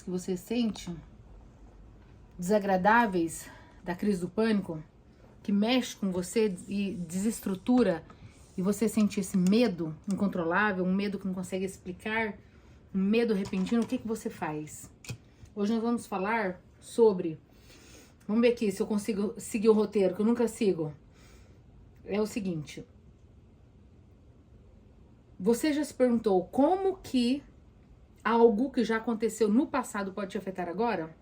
que você sente desagradáveis da crise do pânico, que mexe com você e desestrutura, e você sente esse medo incontrolável, um medo que não consegue explicar, um medo repentino, o que você faz? Hoje nós vamos falar sobre, vamos ver aqui se eu consigo seguir o roteiro, que eu nunca sigo. É o seguinte: você já se perguntou como que algo que já aconteceu no passado pode te afetar agora?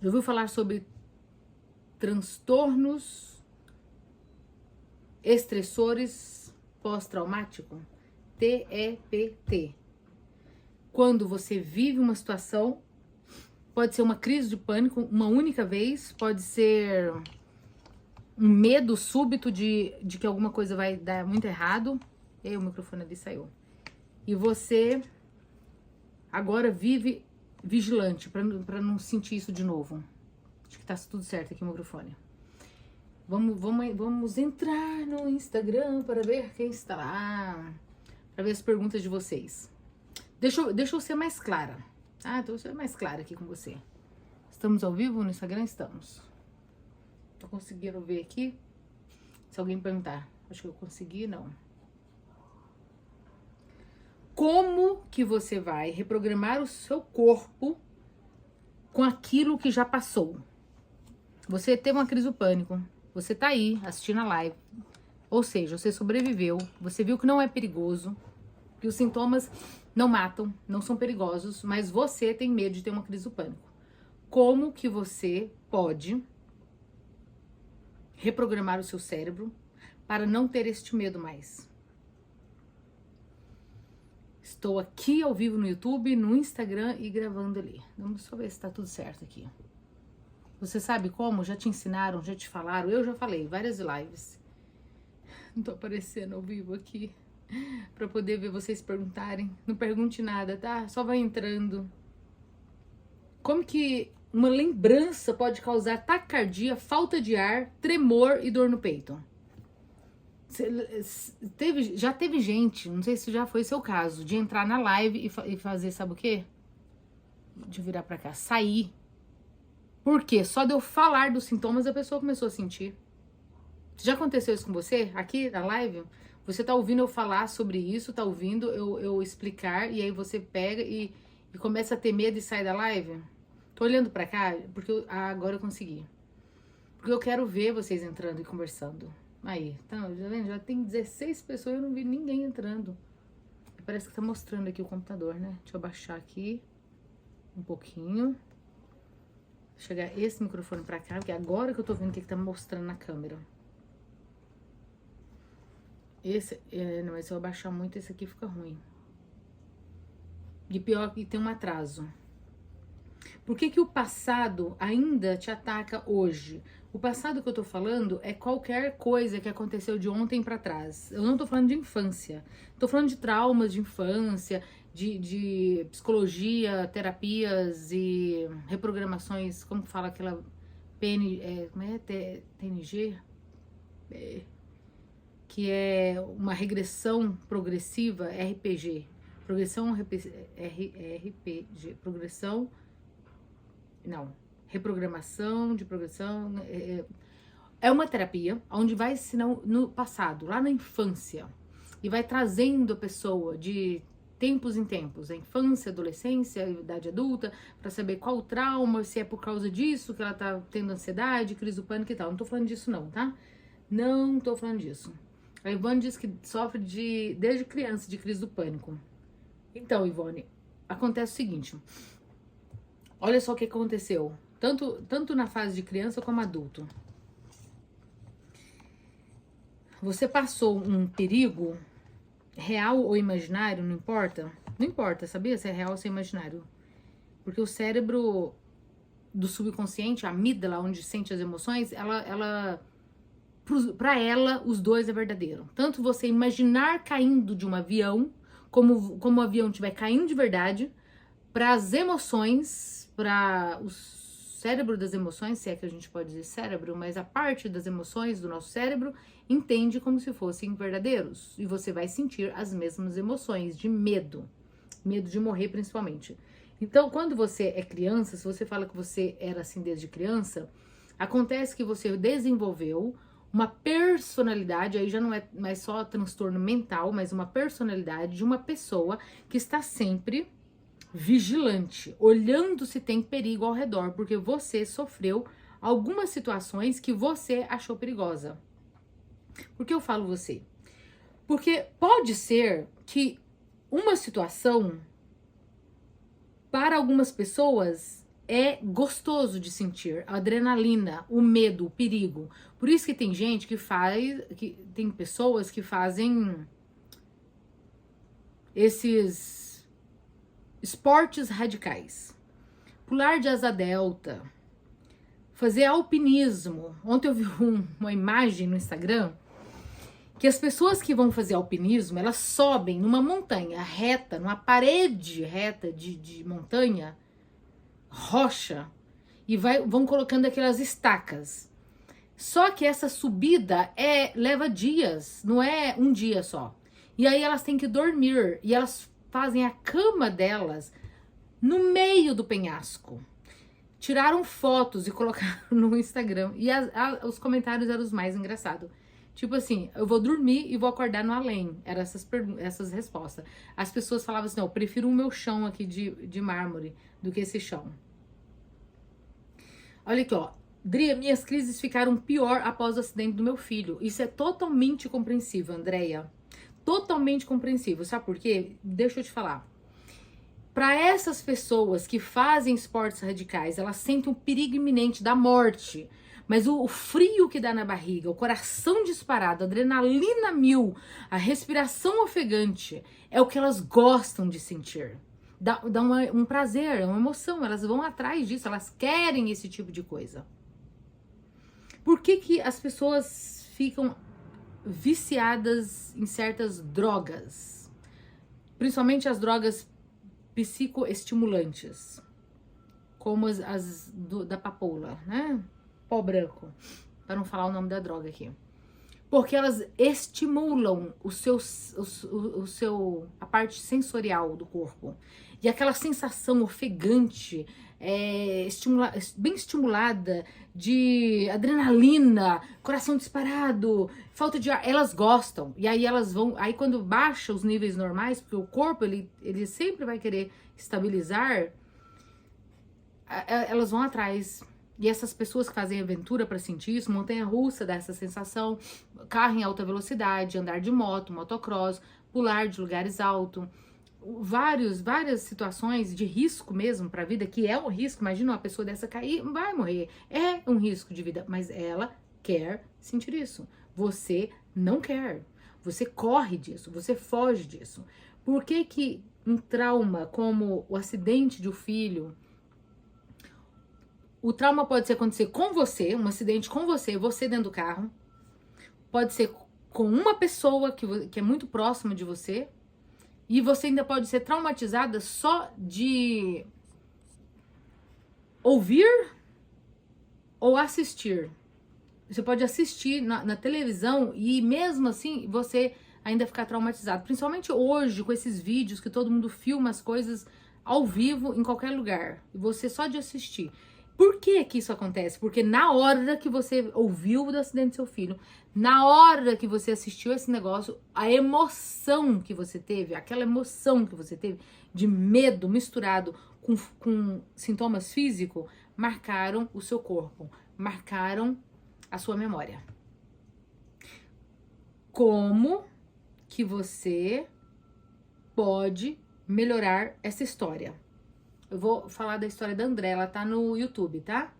Já ouviu falar sobre transtornos estressores pós-traumático? TEPT. Quando você vive uma situação, pode ser uma crise de pânico uma única vez, pode ser um medo súbito de que alguma coisa vai dar muito errado. E aí o microfone ali saiu. E você agora vive vigilante para não sentir isso de novo. Acho que tá tudo certo aqui o microfone. Vamos entrar no Instagram para ver quem está lá, para ver as perguntas de vocês. Deixa eu ser mais clara. Tô sendo mais clara aqui com você. Estamos ao vivo no Instagram? Estamos. Tô conseguindo ver aqui. Se alguém perguntar, acho que eu consegui, não. Como que você vai reprogramar o seu corpo com aquilo que já passou? Você teve uma crise do pânico, você tá aí assistindo a live, ou seja, você sobreviveu, você viu que não é perigoso, que os sintomas não matam, não são perigosos, mas você tem medo de ter uma crise do pânico. Como que você pode reprogramar o seu cérebro para não ter este medo mais? Estou aqui ao vivo no YouTube, no Instagram e gravando ali. Vamos só ver se tá tudo certo aqui. Você sabe como? Já te ensinaram, já te falaram? Eu já falei, várias lives. Não tô aparecendo ao vivo aqui pra poder ver vocês perguntarem. Não pergunte nada, tá? Só vai entrando. Como que uma lembrança pode causar taquicardia, falta de ar, tremor e dor no peito? Já teve gente, não sei se já foi seu caso, de entrar na live e fazer, sabe o quê? De virar pra cá, sair. Por quê? Só de eu falar dos sintomas a pessoa começou a sentir. Já aconteceu isso com você? Aqui na live? Você tá ouvindo eu falar sobre isso, tá ouvindo eu explicar, e aí você pega e começa a ter medo e sai da live? Tô olhando pra cá, porque agora eu consegui. Porque eu quero ver vocês entrando e conversando. Aí, tá vendo? Já tem 16 pessoas e eu não vi ninguém entrando. Parece que tá mostrando aqui o computador, né? Deixa eu baixar aqui um pouquinho. Chegar esse microfone pra cá, porque agora que eu tô vendo o que tá mostrando na câmera. Não, mas se eu abaixar muito, esse aqui fica ruim. E pior que tem um atraso. Por que o passado ainda te ataca hoje? O passado que eu tô falando é qualquer coisa que aconteceu de ontem pra trás. Eu não tô falando de infância. Tô falando de traumas de infância, de psicologia, terapias e reprogramações, como que fala aquela como é? TNG? Que é uma regressão progressiva, RPG. Reprogramação de progressão. É uma terapia onde vai ensinar no passado, lá na infância, e vai trazendo a pessoa de tempos em tempos, a infância, adolescência, idade adulta, para saber qual o trauma, se é por causa disso que ela tá tendo ansiedade, crise do pânico e tal. Não tô falando disso não, tá? Não tô falando disso. A Ivone diz que sofre desde criança de crise do pânico. Então, Ivone, acontece o seguinte. Olha só o que aconteceu. Tanto na fase de criança como adulto. Você passou um perigo, real ou imaginário, não importa. Não importa, sabia? Se é real ou se é imaginário. Porque o cérebro do subconsciente, a amígdala, onde sente as emoções, para ela, os dois é verdadeiro. Tanto você imaginar caindo de um avião, como o avião estiver caindo de verdade, para as emoções, para o cérebro das emoções, se é que a gente pode dizer cérebro, mas a parte das emoções do nosso cérebro entende como se fossem verdadeiros. E você vai sentir as mesmas emoções de medo de morrer principalmente. Então, quando você é criança, se você fala que você era assim desde criança, acontece que você desenvolveu uma personalidade, aí já não é mais só transtorno mental, mas uma personalidade de uma pessoa que está sempre vigilante, olhando se tem perigo ao redor, porque você sofreu algumas situações que você achou perigosa. Por que eu falo você? Porque pode ser que uma situação, para algumas pessoas, é gostoso de sentir a adrenalina, o medo, o perigo. Por isso que tem gente que tem pessoas que fazem esses esportes radicais. Pular de asa delta, fazer alpinismo. Ontem eu vi uma imagem no Instagram que as pessoas que vão fazer alpinismo, elas sobem numa montanha reta, numa parede reta de montanha, rocha, e vão colocando aquelas estacas. Só que essa subida leva dias, não é um dia só. E aí elas têm que dormir, e elas fazem a cama delas no meio do penhasco. Tiraram fotos e colocaram no Instagram. E os comentários eram os mais engraçados. Tipo assim, eu vou dormir e vou acordar no além. Eram essas respostas. As pessoas falavam assim, não, eu prefiro o meu chão aqui de mármore do que esse chão. Olha aqui, ó. Dri, minhas crises ficaram pior após o acidente do meu filho. Isso é totalmente compreensível, Andréia. Totalmente compreensível. Sabe por quê? Deixa eu te falar. Para essas pessoas que fazem esportes radicais, elas sentem um perigo iminente da morte. Mas o frio que dá na barriga, o coração disparado, a adrenalina mil, a respiração ofegante, é o que elas gostam de sentir. Dá um prazer, uma emoção, elas vão atrás disso, elas querem esse tipo de coisa. Por que as pessoas ficam viciadas em certas drogas? Principalmente as drogas psicoestimulantes, como da papoula, né? Pó branco, para não falar o nome da droga aqui. Porque elas estimulam a parte sensorial do corpo. E aquela sensação ofegante, bem estimulada, de adrenalina, coração disparado, falta de ar, elas gostam. E aí elas vão, aí quando baixa os níveis normais, porque o corpo ele sempre vai querer estabilizar, elas vão atrás. E essas pessoas que fazem aventura para sentir isso, montanha-russa dá essa sensação, carro em alta velocidade, andar de moto, motocross, pular de lugares altos, várias situações de risco mesmo para a vida, que é um risco. Imagina uma pessoa dessa cair, vai morrer. É um risco de vida, mas ela quer sentir isso. Você não quer. Você corre disso, você foge disso. Por que um trauma como o acidente de um filho, o trauma pode acontecer com você, um acidente com você dentro do carro. Pode ser com uma pessoa que é muito próxima de você. E você ainda pode ser traumatizada só de ouvir ou assistir. Você pode assistir na televisão e mesmo assim você ainda ficar traumatizado. Principalmente hoje, com esses vídeos que todo mundo filma as coisas ao vivo em qualquer lugar. E você só de assistir. Por que isso acontece? Porque na hora que você ouviu do acidente do seu filho, na hora que você assistiu esse negócio, a emoção que você teve, aquela emoção que você teve de medo misturado com sintomas físicos, marcaram o seu corpo, marcaram a sua memória. Como que você pode melhorar essa história? Eu vou falar da história da André, ela tá no YouTube, tá?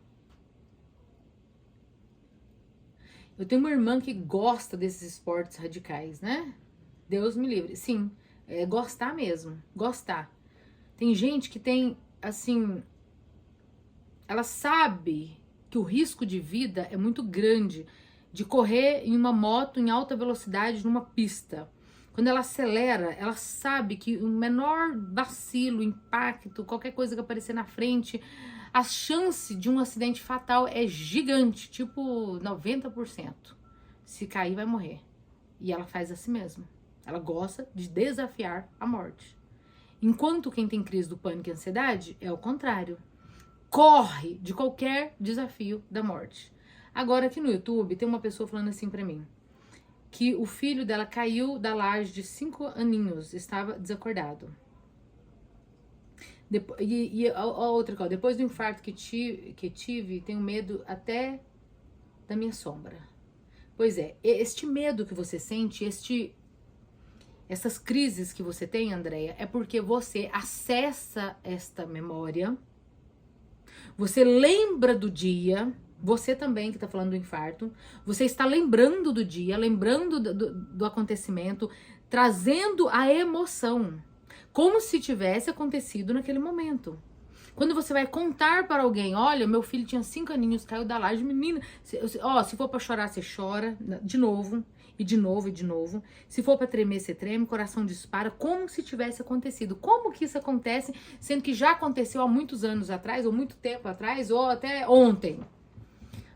Eu tenho uma irmã que gosta desses esportes radicais, né? Deus me livre. Sim, gostar mesmo, gostar. Tem gente que tem, assim, ela sabe que o risco de vida é muito grande de correr em uma moto em alta velocidade numa pista. Quando ela acelera, ela sabe que o menor vacilo, impacto, qualquer coisa que aparecer na frente, a chance de um acidente fatal é gigante, tipo 90%. Se cair, vai morrer. E ela faz assim mesmo. Ela gosta de desafiar a morte. Enquanto quem tem crise do pânico e ansiedade é o contrário. Corre de qualquer desafio da morte. Agora aqui no YouTube tem uma pessoa falando assim pra mim, que o filho dela caiu da laje de 5 aninhos, estava desacordado. A outra coisa, depois do infarto que tive, tenho medo até da minha sombra. Pois é, este medo que você sente, essas crises que você tem, Andréia, é porque você acessa esta memória, você lembra do dia, você também que tá falando do infarto, você está lembrando do dia, lembrando do acontecimento, trazendo a emoção, como se tivesse acontecido naquele momento. Quando você vai contar para alguém, olha, meu filho tinha 5 aninhos, caiu da laje, menina, se for para chorar, você chora, de novo, e de novo, e de novo. Se for para tremer, você treme, coração dispara, como se tivesse acontecido. Como que isso acontece, sendo que já aconteceu há muitos anos atrás, ou muito tempo atrás, ou até ontem?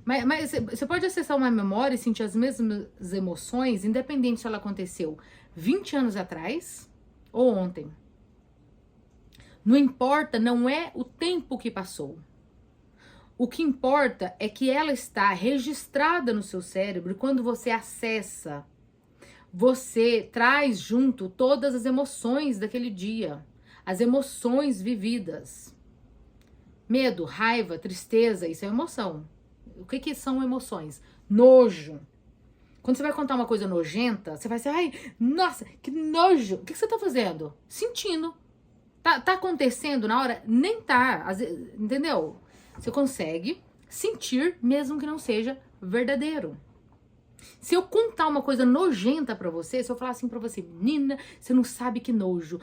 Mas você pode acessar uma memória e sentir as mesmas emoções, independente se ela aconteceu 20 anos atrás ou ontem. Não importa, não é o tempo que passou. O que importa é que ela está registrada no seu cérebro e quando você acessa, você traz junto todas as emoções daquele dia, as emoções vividas. Medo, raiva, tristeza, isso é emoção. O que são emoções? Nojo. Quando você vai contar uma coisa nojenta, você vai dizer, ai, nossa, que nojo. O que você tá fazendo? Sentindo. Tá acontecendo na hora? Nem tá, entendeu? Você consegue sentir, mesmo que não seja verdadeiro. Se eu contar uma coisa nojenta pra você, se eu falar assim pra você, menina, você não sabe que nojo,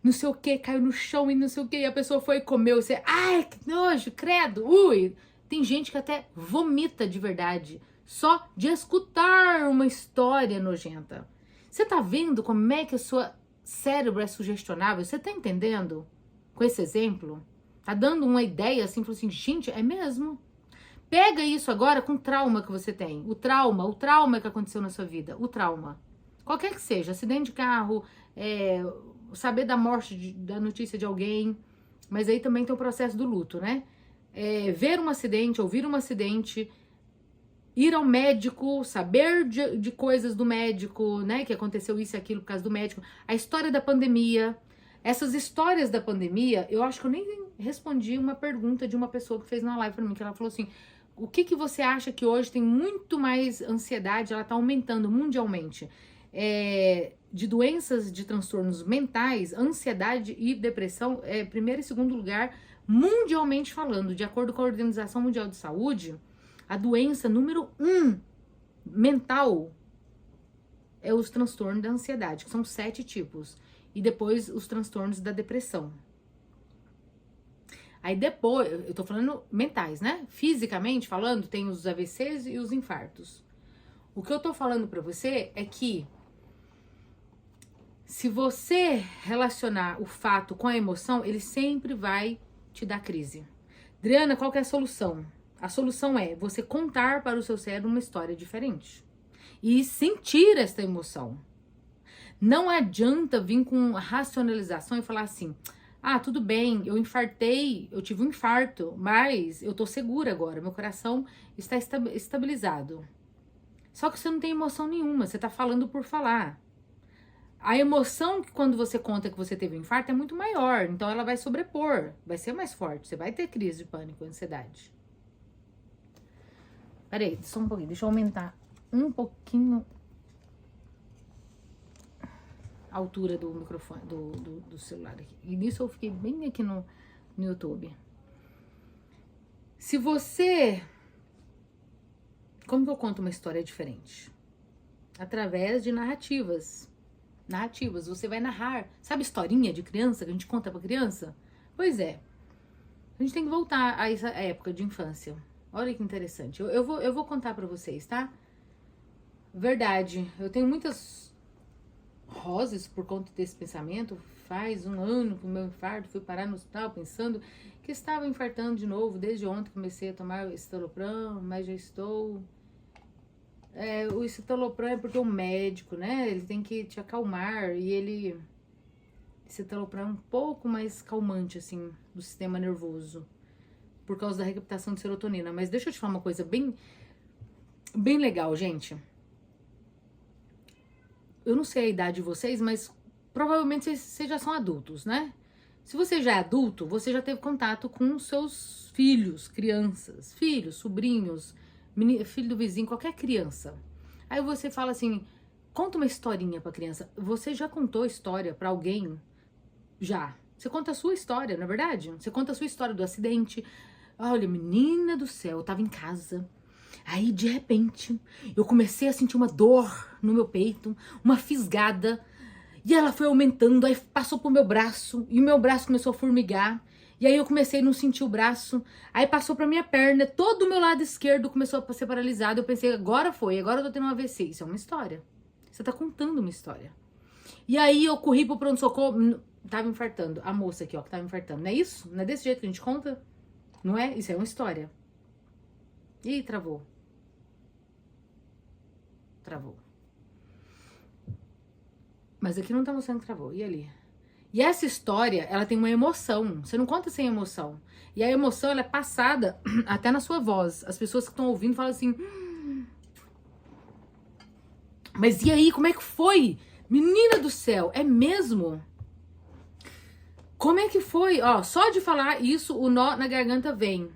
não sei o que, caiu no chão e não sei o que, e a pessoa foi e comeu, você, ai, que nojo, credo, ui. Tem gente que até vomita de verdade, só de escutar uma história nojenta. Você tá vendo como é que a sua cérebro é sugestionável? Você tá entendendo? Com esse exemplo? Tá dando uma ideia assim, falou assim, gente, é mesmo? Pega isso agora com o trauma que você tem. O trauma que aconteceu na sua vida. O trauma. Qualquer que seja, acidente de carro, saber da morte, da notícia de alguém. Mas aí também tem o processo do luto, né? Ver um acidente, ouvir um acidente, ir ao médico, saber de coisas do médico, né? Que aconteceu isso e aquilo por causa do médico. A história da pandemia. Essas histórias da pandemia, eu acho que eu nem respondi uma pergunta de uma pessoa que fez na live pra mim, que ela falou assim, o que você acha que hoje tem muito mais ansiedade, ela tá aumentando mundialmente? De doenças, de transtornos mentais, ansiedade e depressão, primeiro e segundo lugar, mundialmente falando, de acordo com a Organização Mundial de Saúde, a doença número 1 mental é os transtornos da ansiedade, que são 7 tipos. E depois os transtornos da depressão. Aí depois, eu tô falando mentais, né? Fisicamente falando, tem os AVCs e os infartos. O que eu tô falando pra você é que se você relacionar o fato com a emoção, ele sempre vai te dar crise. Adriana, qual que é a solução? A solução é você contar para o seu cérebro uma história diferente. E sentir essa emoção. Não adianta vir com racionalização e falar assim, ah, tudo bem, eu infartei, eu tive um infarto, mas eu tô segura agora, meu coração está estabilizado. Só que você não tem emoção nenhuma, você tá falando por falar. A emoção que quando você conta que você teve um infarto é muito maior, então ela vai sobrepor, vai ser mais forte, você vai ter crise de pânico, ansiedade. Peraí, só um pouquinho, deixa eu aumentar um pouquinho a altura do microfone, do celular aqui. E nisso eu fiquei bem aqui no YouTube. Se você... Como que eu conto uma história diferente? Através de narrativas. Narrativas, você vai narrar. Sabe historinha de criança que a gente conta pra criança? Pois é. A gente tem que voltar a essa época de infância. Olha que interessante. Eu vou contar pra vocês, tá? Verdade. Eu tenho muitas rosas por conta desse pensamento. Faz um ano que o meu infarto, fui parar no hospital pensando que estava infartando de novo. Desde ontem comecei a tomar escitalopram, mas já estou... o escitalopram é porque o médico, né, ele tem que te acalmar e ele Citalopram é um pouco mais calmante, assim, do sistema nervoso. Por causa da recaptação de serotonina. Mas deixa eu te falar uma coisa bem legal, gente. Eu não sei a idade de vocês, mas provavelmente vocês já são adultos, né? Se você já é adulto, você já teve contato com seus filhos, crianças, filhos, sobrinhos, filho do vizinho, qualquer criança. Aí você fala assim, conta uma historinha pra criança. Você já contou história pra alguém? Já. Você conta a sua história, não é verdade? Você conta a sua história do acidente. Olha, menina do céu, eu tava em casa. Aí, de repente, eu comecei a sentir uma dor no meu peito, uma fisgada. E ela foi aumentando, aí passou pro meu braço, e o meu braço começou a formigar. E aí eu comecei a não sentir o braço, aí passou pra minha perna, todo o meu lado esquerdo começou a ser paralisado. Eu pensei, agora foi, agora eu tô tendo um AVC. Isso é uma história. Você tá contando uma história. E aí eu corri pro pronto-socorro, tava infartando. A moça aqui, ó, que tava infartando. Não é isso? Não é desse jeito que a gente conta? Não é? Isso é uma história. Ih, travou. Travou. Mas aqui não tá mostrando que travou. E ali? E essa história, ela tem uma emoção. Você não conta sem emoção. E a emoção, ela é passada até na sua voz. As pessoas que estão ouvindo falam assim... Mas e aí, como é que foi? Menina do céu, é mesmo? Como é que foi? Ó, só de falar isso, o nó na garganta vem.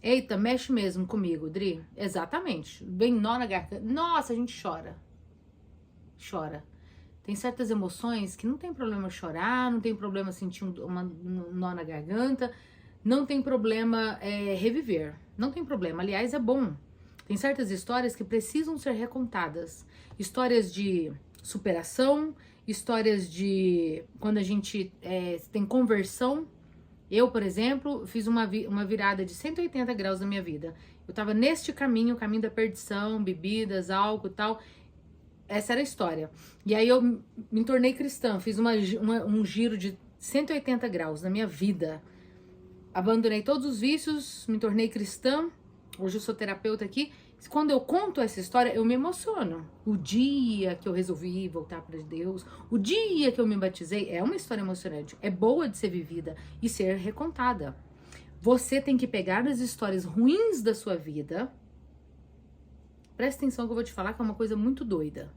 Eita, mexe mesmo comigo, Dri. Exatamente. Vem nó na garganta. Nossa, a gente chora. Chora. Tem certas emoções que não tem problema chorar, não tem problema sentir um nó na garganta, não tem problema reviver. Não tem problema. Aliás, é bom. Tem certas histórias que precisam ser recontadas. Histórias de superação, histórias de quando a gente tem conversão. Eu, por exemplo, fiz uma virada de 180 graus na minha vida. Eu tava neste caminho, o caminho da perdição, bebidas, álcool e tal. Essa era a história. E aí eu me tornei cristã, fiz um giro de 180 graus na minha vida. Abandonei todos os vícios, me tornei cristã. Hoje eu sou terapeuta aqui. Quando eu conto essa história, eu me emociono. O dia que eu resolvi voltar para Deus, o dia que eu me batizei, é uma história emocionante. É boa de ser vivida e ser recontada. Você tem que pegar as histórias ruins da sua vida. Presta atenção que eu vou te falar que é uma coisa muito doida.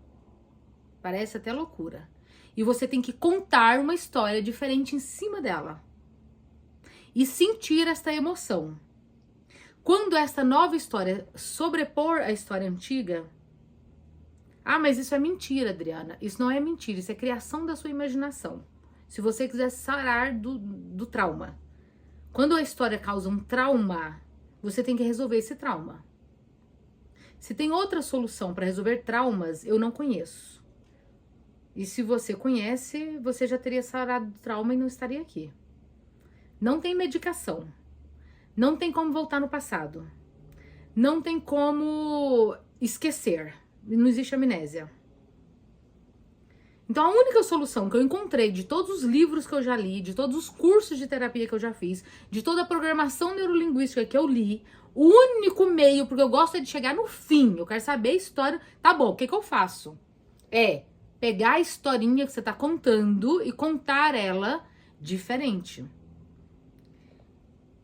Parece até loucura. E você tem que contar uma história diferente em cima dela. E sentir esta emoção. Quando esta nova história sobrepor a história antiga... Ah, mas isso é mentira, Adriana. Isso não é mentira, isso é criação da sua imaginação. Se você quiser sarar do trauma. Quando a história causa um trauma, você tem que resolver esse trauma. Se tem outra solução para resolver traumas, eu não conheço. E se você conhece, você já teria sarado do trauma e não estaria aqui. Não tem medicação. Não tem como voltar no passado. Não tem como esquecer. Não existe amnésia. Então a única solução que eu encontrei de todos os livros que eu já li, de todos os cursos de terapia que eu já fiz, de toda a programação neurolinguística que eu li, o único meio, porque eu gosto é de chegar no fim, eu quero saber a história, tá bom, o que eu faço? É pegar a historinha que você tá contando e contar ela diferente.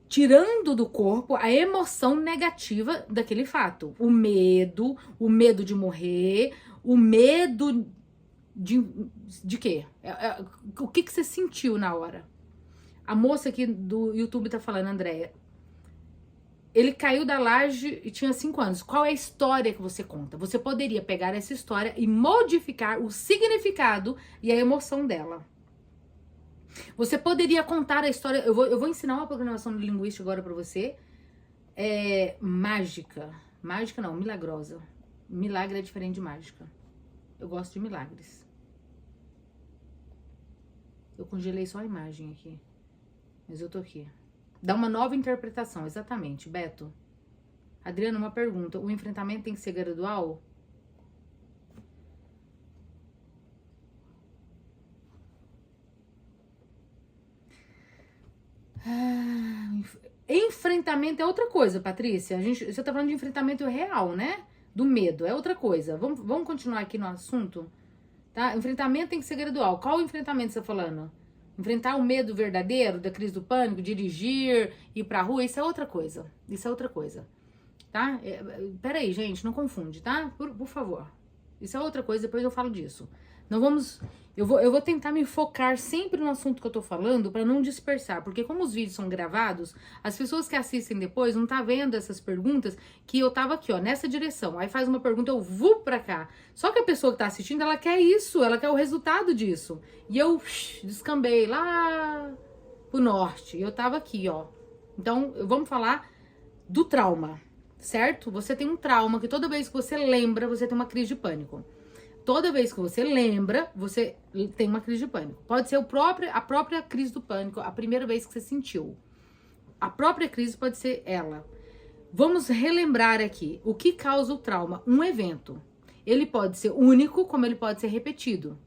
Tirando do corpo a emoção negativa daquele fato. O medo de morrer, o medo de quê? O que você sentiu na hora? A moça aqui do YouTube tá falando, Andréia. Ele caiu da laje e tinha 5 anos. Qual é a história que você conta? Você poderia pegar essa história e modificar o significado e a emoção dela. Você poderia contar a história... Eu vou ensinar uma programação linguística agora pra você. Mágica. Mágica não, milagrosa. Milagre é diferente de mágica. Eu gosto de milagres. Eu congelei só a imagem aqui. Mas eu tô aqui. Dá uma nova interpretação, exatamente. Beto. Adriana, uma pergunta. O enfrentamento tem que ser gradual? Enfrentamento é outra coisa, Patrícia. Você tá falando de enfrentamento real, né? Do medo, é outra coisa. Vamos continuar aqui no assunto? Tá? Enfrentamento tem que ser gradual. Qual o enfrentamento você tá falando? Enfrentar o medo verdadeiro da crise do pânico, dirigir, ir pra rua, isso é outra coisa. Isso é outra coisa, tá? Peraí, gente, não confunde, tá? Por favor. Isso é outra coisa, depois eu falo disso. Não vamos... Eu vou tentar me focar sempre no assunto que eu tô falando pra não dispersar, porque como os vídeos são gravados, as pessoas que assistem depois não tá vendo essas perguntas que eu tava aqui, ó, nessa direção. Aí faz uma pergunta, eu vou pra cá. Só que a pessoa que tá assistindo, ela quer isso, ela quer o resultado disso. E eu descambei lá pro norte. E eu tava aqui, ó. Então, vamos falar do trauma, certo? Você tem um trauma que toda vez que você lembra, você tem uma crise de pânico. Toda vez que você lembra, você tem uma crise de pânico. Pode ser a própria crise do pânico, a primeira vez que você sentiu. A própria crise pode ser ela. Vamos relembrar aqui o que causa o trauma. Um evento. Ele pode ser único, como ele pode ser repetido.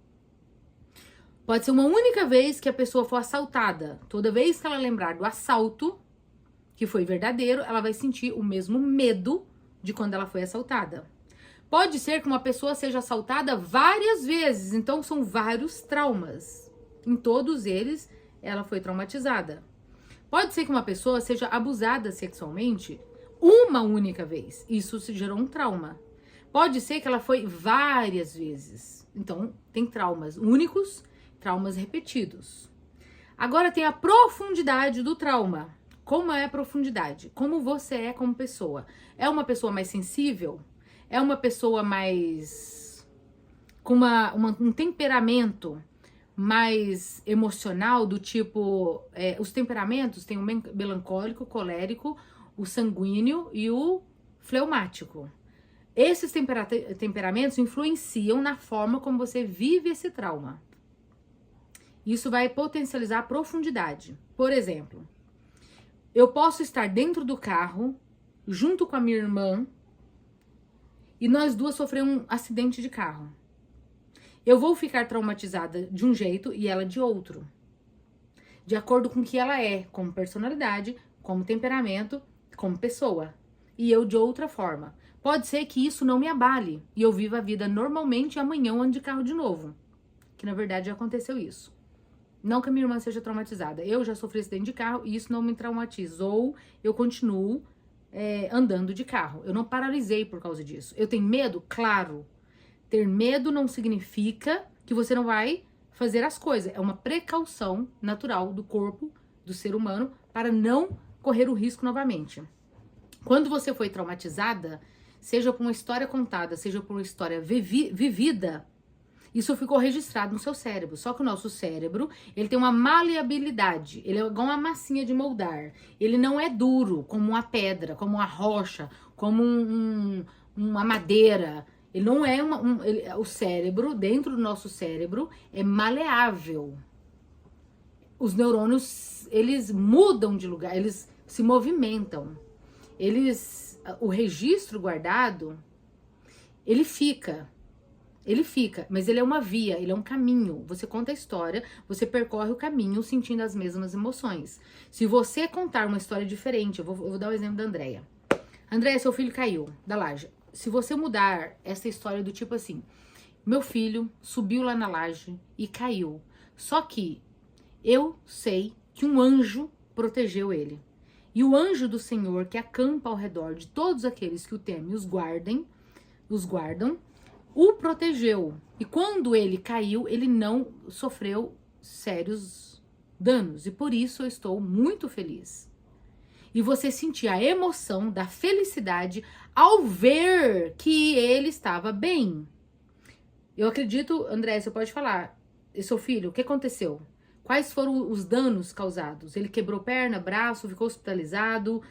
Pode ser uma única vez que a pessoa for assaltada. Toda vez que ela lembrar do assalto, que foi verdadeiro, ela vai sentir o mesmo medo de quando ela foi assaltada. Pode ser que uma pessoa seja assaltada várias vezes, então são vários traumas. Em todos eles, ela foi traumatizada. Pode ser que uma pessoa seja abusada sexualmente uma única vez. Isso gerou um trauma. Pode ser que ela foi várias vezes. Então, tem traumas únicos, traumas repetidos. Agora tem a profundidade do trauma. Como é a profundidade? Como você é como pessoa? É uma pessoa mais sensível? É uma pessoa mais... com um temperamento mais emocional, do tipo... os temperamentos tem o melancólico, colérico, o sanguíneo e o fleumático. Esses temperamentos influenciam na forma como você vive esse trauma. Isso vai potencializar a profundidade. Por exemplo, eu posso estar dentro do carro, junto com a minha irmã, e nós duas sofremos um acidente de carro. Eu vou ficar traumatizada de um jeito e ela de outro. De acordo com o que ela é, como personalidade, como temperamento, como pessoa. E eu de outra forma. Pode ser que isso não me abale e eu viva a vida normalmente e amanhã eu ando de carro de novo. Que na verdade já aconteceu isso. Não que a minha irmã seja traumatizada. Eu já sofri acidente de carro e isso não me traumatizou. Eu continuo andando de carro. Eu não paralisei por causa disso. Eu tenho medo? Claro. Ter medo não significa que você não vai fazer as coisas. É uma precaução natural do corpo, do ser humano, para não correr o risco novamente. Quando você foi traumatizada, seja por uma história contada, seja por uma história vivida, isso ficou registrado no seu cérebro. Só que o nosso cérebro, ele tem uma maleabilidade. Ele é igual uma massinha de moldar. Ele não é duro como uma pedra, como uma rocha, como uma madeira. Ele não é o cérebro, dentro do nosso cérebro, é maleável. Os neurônios, eles mudam de lugar, eles se movimentam. O registro guardado, ele fica, mas ele é uma via, ele é um caminho. Você conta a história, você percorre o caminho sentindo as mesmas emoções. Se você contar uma história diferente, eu vou dar o exemplo da Andréia. Andréia, seu filho caiu da laje. Se você mudar essa história do tipo assim, meu filho subiu lá na laje e caiu. Só que eu sei que um anjo protegeu ele. E o anjo do Senhor que acampa ao redor de todos aqueles que o temem e os guardam, o protegeu. E quando ele caiu, ele não sofreu sérios danos. E por isso eu estou muito feliz. E você sentir a emoção da felicidade ao ver que ele estava bem. Eu acredito, André, você pode falar. Seu filho, o que aconteceu? Quais foram os danos causados? Ele quebrou perna, braço, ficou hospitalizado,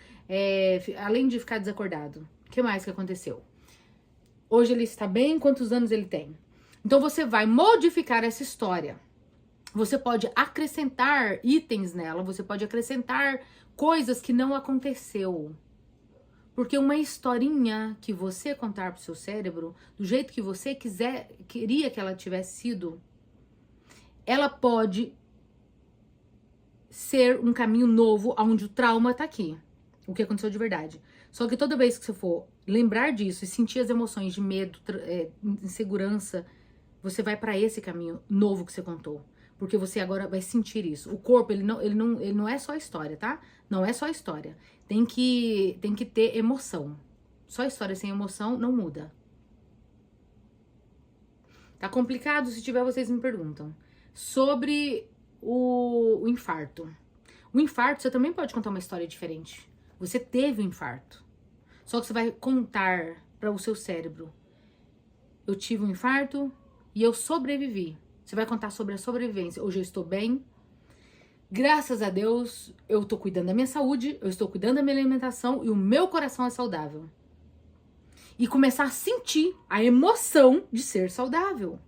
além de ficar desacordado. O que mais que aconteceu? Hoje ele está bem? Quantos anos ele tem? Então você vai modificar essa história. Você pode acrescentar itens nela, você pode acrescentar coisas que não aconteceu. Porque uma historinha que você contar pro seu cérebro, do jeito que você queria que ela tivesse sido, ela pode ser um caminho novo onde o trauma tá aqui. O que aconteceu de verdade. Só que toda vez que você for lembrar disso e sentir as emoções de medo, insegurança, você vai para esse caminho novo que você contou. Porque você agora vai sentir isso. O corpo, ele não é só história, tá? Não é só história. Tem que ter emoção. Só história sem emoção não muda. Tá complicado? Se tiver, vocês me perguntam. Sobre o infarto. O infarto, você também pode contar uma história diferente. Você teve um infarto. Só que você vai contar para o seu cérebro. Eu tive um infarto e eu sobrevivi. Você vai contar sobre a sobrevivência. Hoje eu estou bem. Graças a Deus, eu estou cuidando da minha saúde, eu estou cuidando da minha alimentação e o meu coração é saudável. E começar a sentir a emoção de ser saudável.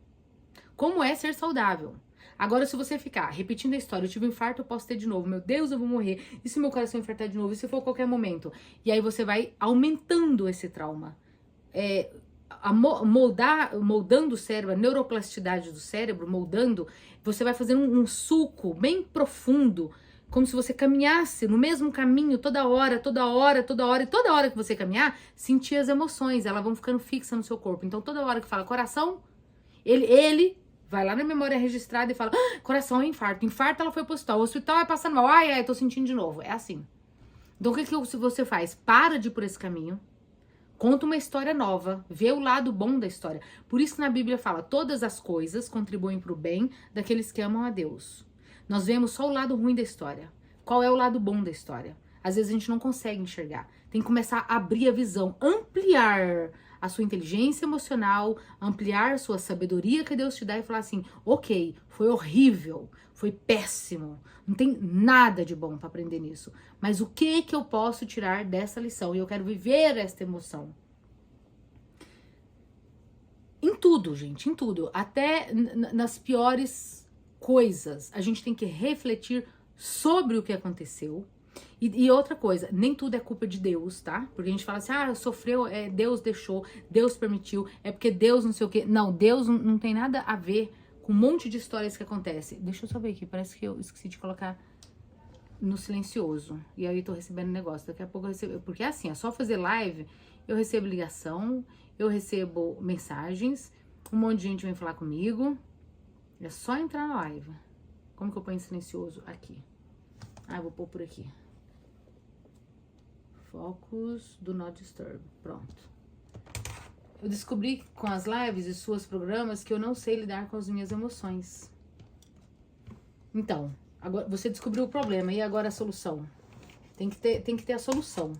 Como é ser saudável? Agora, se você ficar repetindo a história, eu tive um infarto, eu posso ter de novo. Meu Deus, eu vou morrer. E se meu coração infartar de novo? E se for a qualquer momento? E aí você vai aumentando esse trauma. Moldando o cérebro, a neuroplasticidade do cérebro, moldando, você vai fazendo um suco bem profundo, como se você caminhasse no mesmo caminho toda hora, e toda hora que você caminhar, sentir as emoções, elas vão ficando fixas no seu corpo. Então, toda hora que fala coração, ele vai lá na memória registrada e fala, coração é infarto. Infarto, ela foi pro hospital. O hospital vai passando mal. Ai, tô sentindo de novo. É assim. Então, o que você faz? Para de ir por esse caminho. Conta uma história nova. Vê o lado bom da história. Por isso que na Bíblia fala, todas as coisas contribuem pro bem daqueles que amam a Deus. Nós vemos só o lado ruim da história. Qual é o lado bom da história? Às vezes a gente não consegue enxergar. Tem que começar a abrir a visão, ampliar a sua inteligência emocional, ampliar a sua sabedoria que Deus te dá e falar assim, ok, foi horrível, foi péssimo, não tem nada de bom para aprender nisso, mas o que eu posso tirar dessa lição? E eu quero viver esta emoção. Em tudo, gente, em tudo, até nas piores coisas, a gente tem que refletir sobre o que aconteceu. E outra coisa, nem tudo é culpa de Deus, tá? Porque a gente fala assim, sofreu, Deus deixou, Deus permitiu, é porque Deus não sei o quê. Não, Deus não tem nada a ver com um monte de histórias que acontecem. Deixa eu só ver aqui, parece que eu esqueci de colocar no silencioso. E aí eu tô recebendo negócio, daqui a pouco eu recebo. Porque é assim, é só fazer live, eu recebo ligação, eu recebo mensagens, um monte de gente vem falar comigo. É só entrar na live. Como que eu ponho em silencioso? Aqui. Eu vou pôr por aqui. Focus do Not Disturb. Pronto. Eu descobri com as lives e suas programas que eu não sei lidar com as minhas emoções. Então, agora você descobriu o problema e agora a solução. Tem que ter a solução.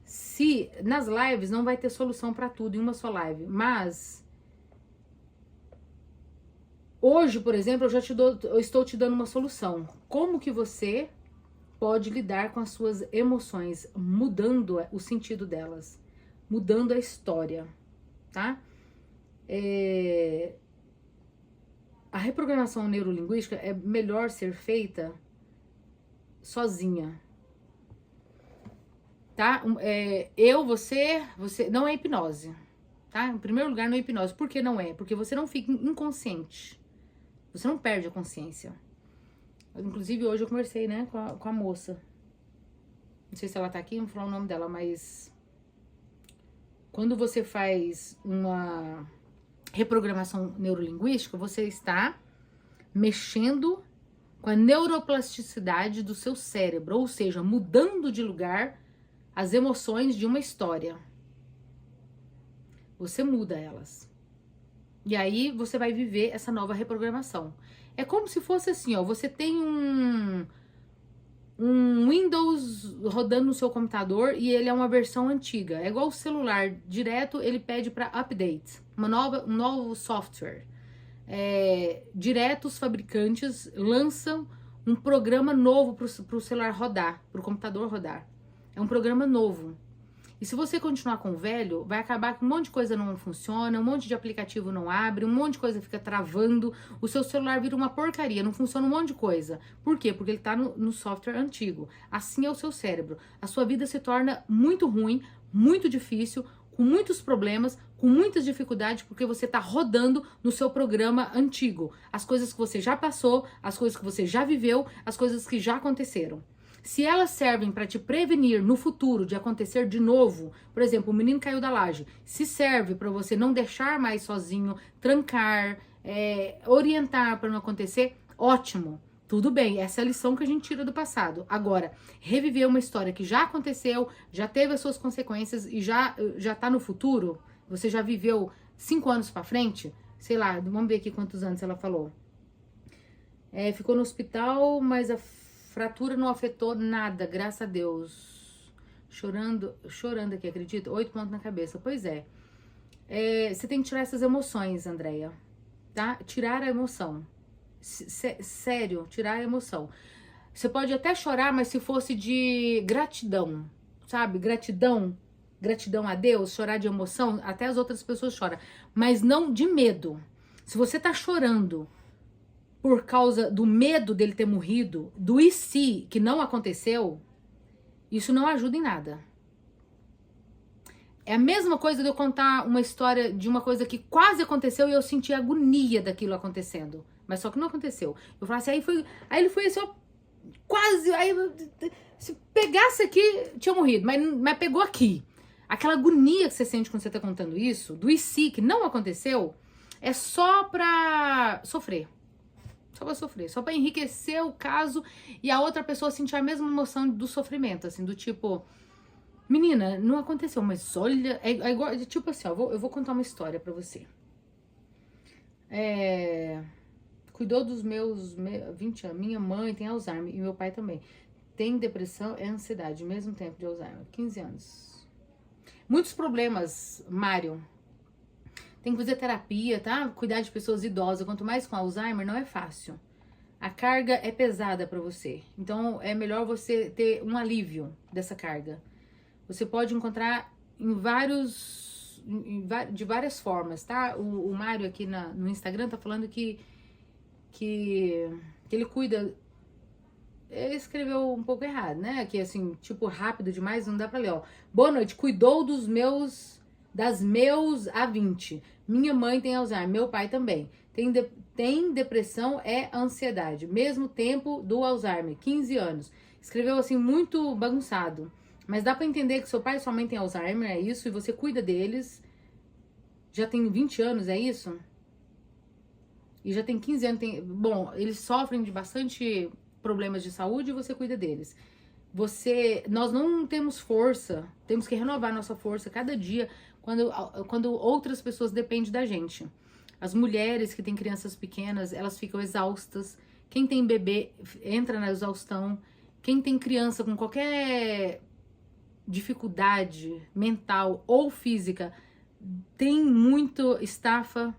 Se nas lives não vai ter solução para tudo em uma só live, mas hoje, por exemplo, eu estou te dando uma solução. Como que você pode lidar com as suas emoções, mudando o sentido delas, mudando a história, tá? A reprogramação neurolinguística é melhor ser feita sozinha, tá? Você não é hipnose, tá? Em primeiro lugar, não é hipnose. Por que não é? Porque você não fica inconsciente. Você não perde a consciência. Inclusive, hoje eu conversei, né, com a moça. Não sei se ela tá aqui, não vou falar o nome dela, mas quando você faz uma reprogramação neurolinguística, você está mexendo com a neuroplasticidade do seu cérebro, ou seja, mudando de lugar as emoções de uma história. Você muda elas. E aí você vai viver essa nova reprogramação. É como se fosse assim, você tem um Windows rodando no seu computador e ele é uma versão antiga. É igual o celular, direto ele pede para update, um novo software. Direto os fabricantes lançam um programa novo para o celular rodar, para o computador rodar. É um programa novo. E se você continuar com o velho, vai acabar que um monte de coisa não funciona, um monte de aplicativo não abre, um monte de coisa fica travando, o seu celular vira uma porcaria, não funciona um monte de coisa. Por quê? Porque ele está no software antigo. Assim é o seu cérebro. A sua vida se torna muito ruim, muito difícil, com muitos problemas, com muitas dificuldades, porque você está rodando no seu programa antigo. As coisas que você já passou, as coisas que você já viveu, as coisas que já aconteceram. Se elas servem para te prevenir no futuro de acontecer de novo, por exemplo, o menino caiu da laje, se serve para você não deixar mais sozinho, trancar, orientar para não acontecer, ótimo. Tudo bem, essa é a lição que a gente tira do passado. Agora, reviver uma história que já aconteceu, já teve as suas consequências e já tá no futuro, você já viveu 5 anos para frente, sei lá, vamos ver aqui quantos anos ela falou. Ficou no hospital, mas a fratura não afetou nada, graças a Deus. Chorando aqui, acredita? 8 pontos na cabeça. Pois é. Você tem que tirar essas emoções, Andréia, tá? Tirar a emoção. Sério, tirar a emoção. Você pode até chorar, mas se fosse de gratidão, sabe? Gratidão a Deus, chorar de emoção, até as outras pessoas choram, mas não de medo. Se você tá chorando por causa do medo dele ter morrido, do e se que não aconteceu, isso não ajuda em nada. É a mesma coisa de eu contar uma história de uma coisa que quase aconteceu e eu senti agonia daquilo acontecendo. Mas só que não aconteceu. Eu falei assim, aí ele foi assim, ó, quase, aí se pegasse aqui, tinha morrido, mas pegou aqui. Aquela agonia que você sente quando você tá contando isso, do e se que não aconteceu, é só pra sofrer. Só pra sofrer, só pra enriquecer o caso e a outra pessoa sentir a mesma emoção do sofrimento, assim, do tipo... Menina, não aconteceu, mas olha, é igual, tipo assim, ó, eu vou contar uma história pra você. Cuidou dos meus 20 anos, minha mãe tem Alzheimer e meu pai também. Tem depressão e ansiedade, mesmo tempo de Alzheimer, 15 anos. Muitos problemas, Mário. Tem que fazer terapia, tá? Cuidar de pessoas idosas, quanto mais com Alzheimer, não é fácil. A carga é pesada pra você, então é melhor você ter um alívio dessa carga. Você pode encontrar de várias formas, tá? O Mário aqui no Instagram tá falando que ele cuida. Ele escreveu um pouco errado, né? Que assim, tipo, rápido demais, não dá pra ler, ó. Boa noite, cuidou das meus há 20. Minha mãe tem Alzheimer, meu pai também. Tem depressão, ansiedade. Mesmo tempo do Alzheimer, 15 anos. Escreveu assim, muito bagunçado. Mas dá pra entender que seu pai e sua mãe têm Alzheimer, é isso, e você cuida deles. Já tem 20 anos, é isso? E já tem 15 anos. Bom, eles sofrem de bastante problemas de saúde e você cuida deles. Nós não temos força, temos que renovar nossa força cada dia quando outras pessoas dependem da gente. As mulheres que têm crianças pequenas, elas ficam exaustas. Quem tem bebê entra na exaustão. Quem tem criança com qualquer dificuldade mental ou física tem muito estafa,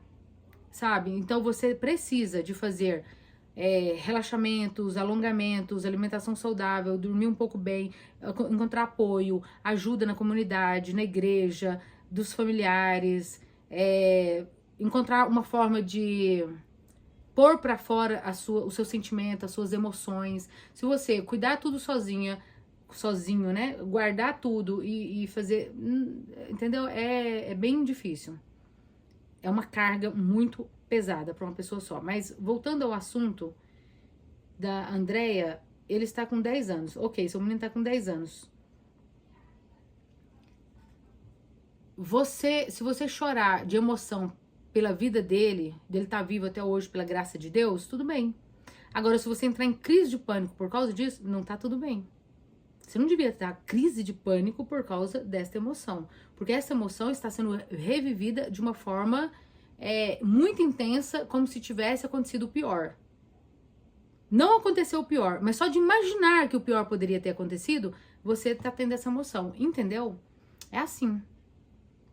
sabe? Então você precisa de fazer relaxamentos, alongamentos, alimentação saudável, dormir um pouco bem, encontrar apoio, ajuda na comunidade, na igreja, dos familiares, encontrar uma forma de pôr pra fora o seu sentimento, as suas emoções. Se você cuidar tudo sozinho, né? Guardar tudo e fazer, entendeu? É bem difícil. É uma carga muito pesada para uma pessoa só. Mas voltando ao assunto da Andrea, ele está com 10 anos. Ok, seu menino está com 10 anos. Se você chorar de emoção pela vida dele estar vivo até hoje pela graça de Deus, tudo bem. Agora, se você entrar em crise de pânico por causa disso, não tá tudo bem. Você não devia estar crise de pânico por causa dessa emoção. Porque essa emoção está sendo revivida de uma forma muito intensa, como se tivesse acontecido o pior. Não aconteceu o pior, mas só de imaginar que o pior poderia ter acontecido, você tá tendo essa emoção, entendeu? É assim.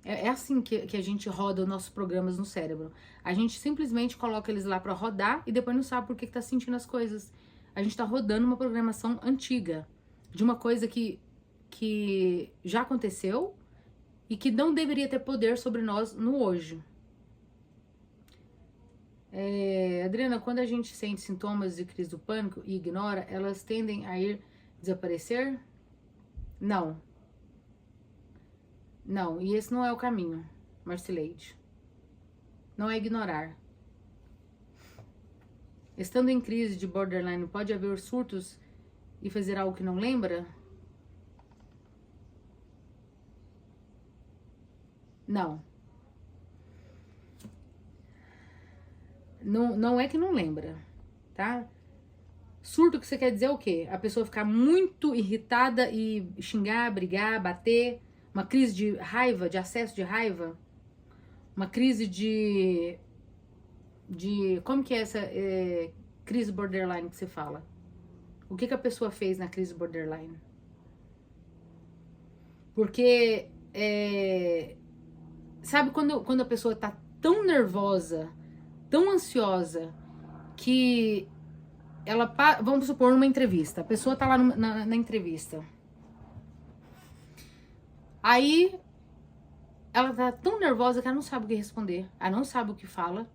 É assim que a gente roda os nossos programas no cérebro. A gente simplesmente coloca eles lá pra rodar e depois não sabe por que tá sentindo as coisas. A gente tá rodando uma programação antiga, de uma coisa que já aconteceu e que não deveria ter poder sobre nós no hoje. Adriana, quando a gente sente sintomas de crise do pânico e ignora, elas tendem a ir desaparecer? Não. Não, e esse não é o caminho, Marcileide. Não é ignorar. Estando em crise de borderline, pode haver surtos e fazer algo que não lembra? Não. não é que não lembra, tá? Surto que você quer dizer é o quê? A pessoa ficar muito irritada e xingar, brigar, bater, uma crise de raiva, de acesso de raiva, uma crise de como que é essa crise borderline que você fala? O que a pessoa fez na crise borderline? Porque, sabe quando a pessoa tá tão nervosa, tão ansiosa, que ela, vamos supor, numa entrevista, a pessoa tá lá na entrevista. Aí, ela tá tão nervosa que ela não sabe o que responder, ela não sabe o que fala.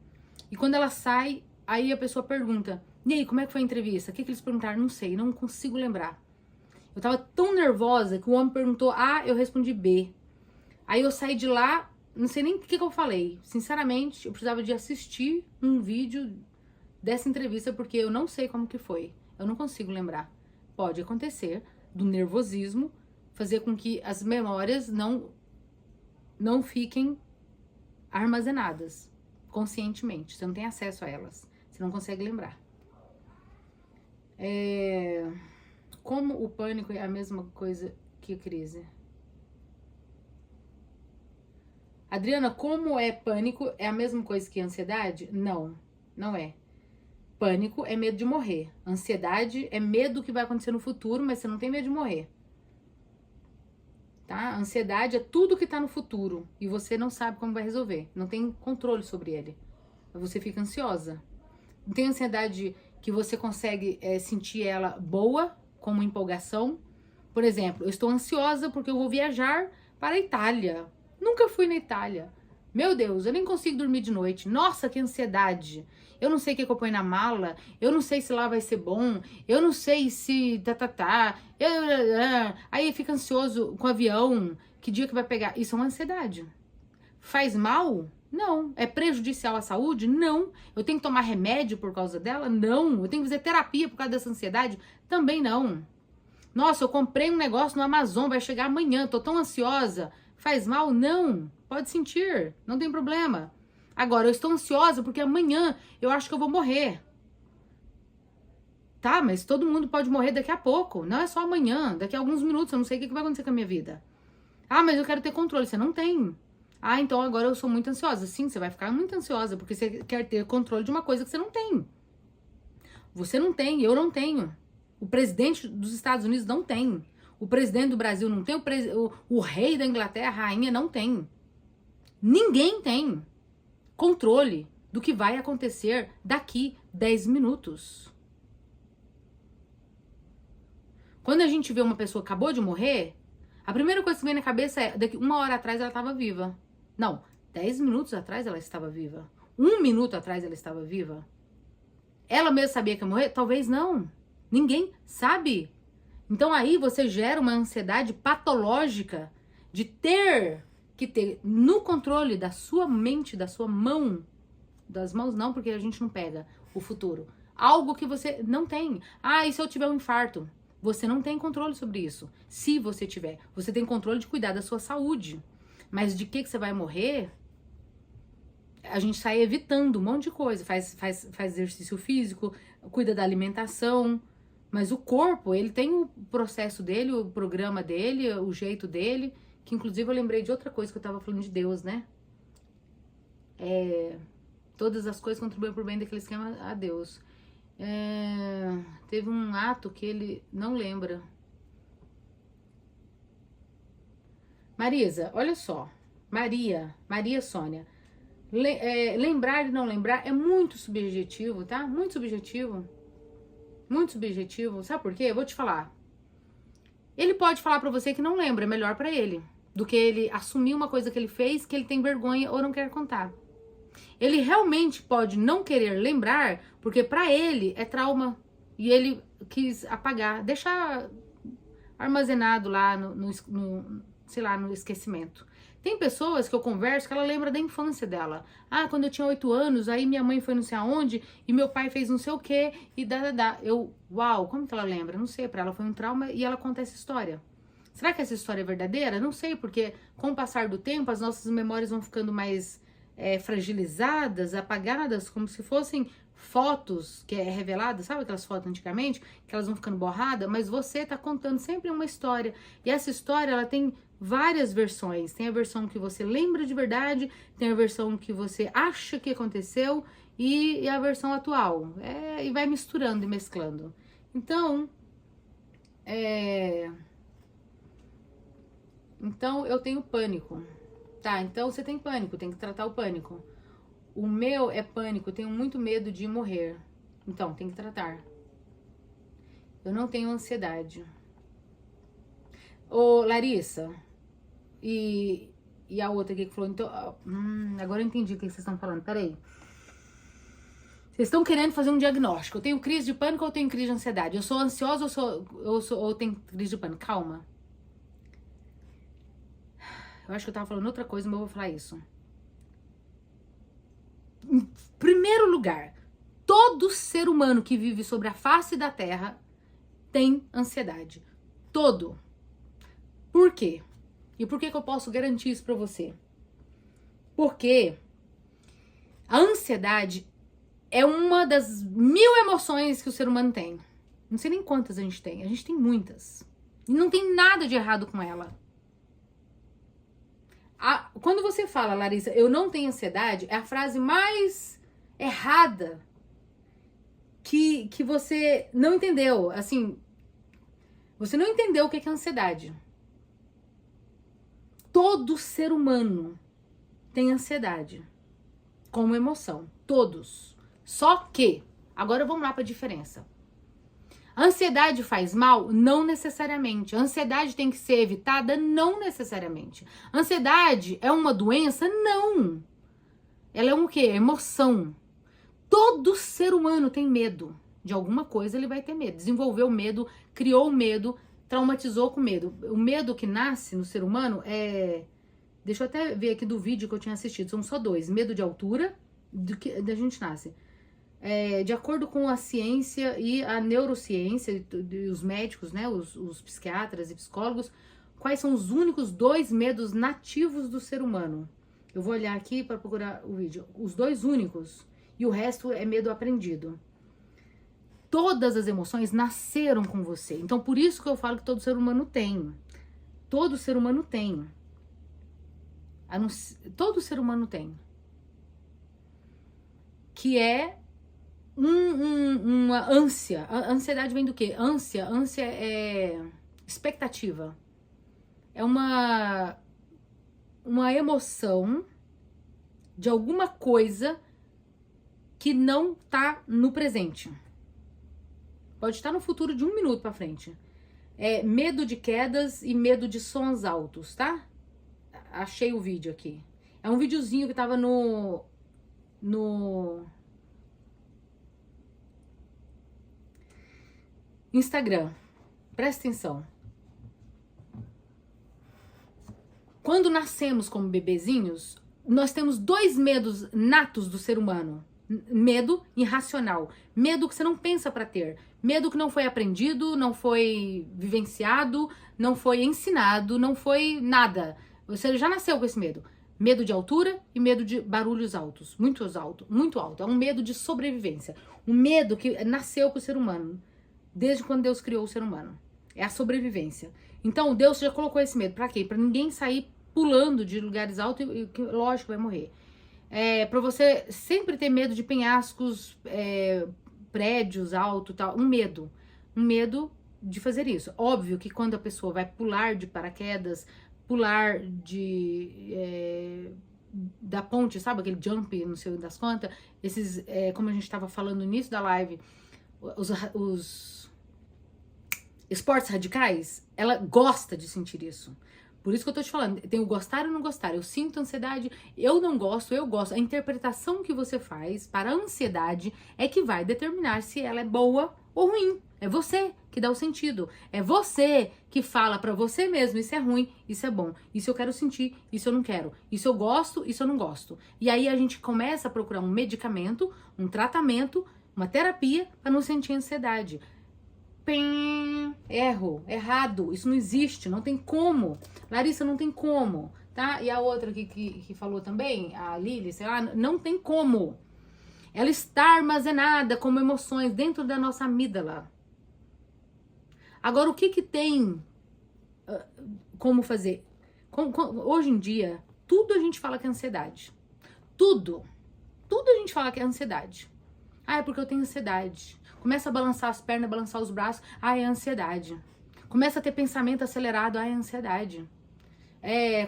E quando ela sai, aí a pessoa pergunta, e aí, como é que foi a entrevista? O que eles perguntaram? Não sei, não consigo lembrar. Eu tava tão nervosa que o homem perguntou A, eu respondi B. Aí eu saí de lá, não sei nem o que eu falei. Sinceramente, eu precisava de assistir um vídeo dessa entrevista, porque eu não sei como que foi. Eu não consigo lembrar. Pode acontecer do nervosismo fazer com que as memórias não fiquem armazenadas conscientemente. Você não tem acesso a elas. Você não consegue lembrar. Como o pânico é a mesma coisa que a crise? Adriana, como é pânico é a mesma coisa que ansiedade? Não, não é. Pânico é medo de morrer. Ansiedade é medo do que vai acontecer no futuro, mas você não tem medo de morrer. Tá? Ansiedade é tudo que tá no futuro e você não sabe como vai resolver. Não tem controle sobre ele. Você fica ansiosa. Não tem ansiedade que você consegue sentir ela boa, como empolgação. Por exemplo, eu estou ansiosa porque eu vou viajar para a Itália. Nunca fui na Itália. Meu Deus, eu nem consigo dormir de noite. Nossa, que ansiedade. Eu não sei o que eu ponho na mala. Eu não sei se lá vai ser bom. Eu não sei se... Aí fica ansioso com o avião. Que dia que vai pegar? Isso é uma ansiedade. Faz mal? Não. É prejudicial à saúde? Não. Eu tenho que tomar remédio por causa dela? Não. Eu tenho que fazer terapia por causa dessa ansiedade? Também não. Nossa, eu comprei um negócio no Amazon, vai chegar amanhã, tô tão ansiosa. Faz mal? Não. Pode sentir, não tem problema. Agora, eu estou ansiosa porque amanhã eu acho que eu vou morrer. Tá, mas todo mundo pode morrer daqui a pouco. Não é só amanhã, daqui a alguns minutos, eu não sei o que vai acontecer com a minha vida. Ah, mas eu quero ter controle. Você não tem. Ah, então agora eu sou muito ansiosa. Sim, você vai ficar muito ansiosa porque você quer ter controle de uma coisa que você não tem. Você não tem, eu não tenho. O presidente dos Estados Unidos não tem. O presidente do Brasil não tem. O rei da Inglaterra, a rainha, não tem. Ninguém tem controle do que vai acontecer daqui 10 minutos. Quando a gente vê uma pessoa que acabou de morrer, a primeira coisa que vem na cabeça é, daqui 1 hora atrás ela estava viva. Não, 10 minutos atrás ela estava viva. 1 minuto atrás ela estava viva. Ela mesma sabia que ia morrer? Talvez não. Ninguém sabe. Então aí você gera uma ansiedade patológica de ter que ter no controle da sua mente, da sua mão, das mãos não, porque a gente não pega o futuro. Algo que você não tem. Ah, e se eu tiver um infarto? Você não tem controle sobre isso. Se você tiver, você tem controle de cuidar da sua saúde. Mas de que você vai morrer? A gente sai evitando um monte de coisa. Faz exercício físico, cuida da alimentação. Mas o corpo, ele tem o processo dele, o programa dele, o jeito dele. Que inclusive eu lembrei de outra coisa que eu tava falando de Deus, né? Todas as coisas contribuem pro bem daqueles que amam a Deus. Teve um ato que ele não lembra. Marisa, olha só. Maria Sônia. Lembrar e não lembrar é muito subjetivo, tá? Muito subjetivo. Muito subjetivo. Sabe por quê? Eu vou te falar. Ele pode falar pra você que não lembra, é melhor pra ele. Do que ele assumir uma coisa que ele fez, que ele tem vergonha ou não quer contar. Ele realmente pode não querer lembrar, porque pra ele é trauma. E ele quis apagar, deixar armazenado lá sei lá, no esquecimento. Tem pessoas que eu converso que ela lembra da infância dela. Ah, quando eu tinha 8 anos, aí minha mãe foi não sei aonde, e meu pai fez não sei o quê, e uau, como que ela lembra? Não sei, pra ela foi um trauma e ela conta essa história. Será que essa história é verdadeira? Não sei, porque com o passar do tempo, as nossas memórias vão ficando mais fragilizadas, apagadas, como se fossem fotos que é revelada, sabe aquelas fotos antigamente, que elas vão ficando borradas, mas você tá contando sempre uma história, e essa história, ela tem várias versões, tem a versão que você lembra de verdade, tem a versão que você acha que aconteceu, e a versão atual, e vai misturando e mesclando. Então, então eu tenho pânico, tá? Então você tem pânico, tem que tratar o pânico. O meu é pânico, eu tenho muito medo de morrer. Então, tem que tratar. Eu não tenho ansiedade. Ô, Larissa, e a outra aqui que falou, então, agora eu entendi o que vocês estão falando, peraí. Vocês estão querendo fazer um diagnóstico. Eu tenho crise de pânico ou eu tenho crise de ansiedade? Eu sou ansiosa ou tenho crise de pânico? Calma. Eu acho que eu tava falando outra coisa, mas eu vou falar isso. Em primeiro lugar, todo ser humano que vive sobre a face da Terra tem ansiedade. Todo. Por quê? E por que eu posso garantir isso pra você? Porque a ansiedade é uma das 1000 emoções que o ser humano tem. Não sei nem quantas a gente tem muitas. E não tem nada de errado com ela. Quando você fala, Larissa, eu não tenho ansiedade, é a frase mais errada que você não entendeu. Assim, você não entendeu o que é ansiedade. Todo ser humano tem ansiedade como emoção. Todos. Só que, agora vamos lá para a diferença. A ansiedade faz mal? Não necessariamente. A ansiedade tem que ser evitada? Não necessariamente. A ansiedade é uma doença? Não. Ela é um quê? Emoção. Todo ser humano tem medo. De alguma coisa ele vai ter medo. Desenvolveu medo, criou medo, traumatizou com medo. O medo que nasce no ser humano é... Deixa eu até ver aqui do vídeo que eu tinha assistido. São só 2. Medo de altura, da gente nasce. De acordo com a ciência e a neurociência e os médicos, né, os psiquiatras e psicólogos, quais são os únicos 2 medos nativos do ser humano? Eu vou olhar aqui para procurar o vídeo. Os 2 únicos, e o resto é medo aprendido. Todas as emoções nasceram com você. Então, por isso que eu falo que todo ser humano tem. Todo ser humano tem. Todo ser humano tem. Que é uma ânsia. A ansiedade vem do quê? Ânsia é expectativa. É uma emoção de alguma coisa que não tá no presente. Pode estar no futuro de 1 minuto pra frente. Medo de quedas e medo de sons altos, tá? Achei o vídeo aqui. É um videozinho que tava no Instagram. Presta atenção. Quando nascemos como bebezinhos, nós temos 2 medos natos do ser humano. Medo irracional. Medo que você não pensa pra ter. Medo que não foi aprendido, não foi vivenciado, não foi ensinado, não foi nada. Você já nasceu com esse medo. Medo de altura e medo de barulhos altos. Muito alto, muito alto. É um medo de sobrevivência. Um medo que nasceu com o ser humano. Desde quando Deus criou o ser humano. É a sobrevivência. Então, Deus já colocou esse medo. Pra quê? Pra ninguém sair pulando de lugares altos e que, lógico, vai morrer. Pra você sempre ter medo de penhascos, prédios altos, tal. Um medo de fazer isso. Óbvio que quando a pessoa vai pular de paraquedas, pular da ponte, sabe? Aquele jump, não sei das quantas. Esses, como a gente estava falando no início da live, os esportes radicais, ela gosta de sentir isso. Por isso que eu tô te falando, tem o gostar e não gostar. Eu sinto ansiedade, eu não gosto, eu gosto. A interpretação que você faz para a ansiedade é que vai determinar se ela é boa ou ruim. É você que dá o sentido. É você que fala pra você mesmo, isso é ruim, isso é bom. Isso eu quero sentir, isso eu não quero. Isso eu gosto, isso eu não gosto. E aí a gente começa a procurar um medicamento, um tratamento, uma terapia para não sentir ansiedade. Errado, isso não existe, não tem como. Larissa, não tem como. tá? E a outra que falou também, a Lili, sei lá, não tem como. Ela está armazenada como emoções dentro da nossa amígdala. Agora, o que tem como fazer? Hoje em dia, tudo a gente fala que é ansiedade. Tudo a gente fala que é ansiedade. Ah, é porque eu tenho ansiedade. Começa a balançar as pernas, balançar os braços. Ah, é ansiedade. Começa a ter pensamento acelerado. Ah, é ansiedade.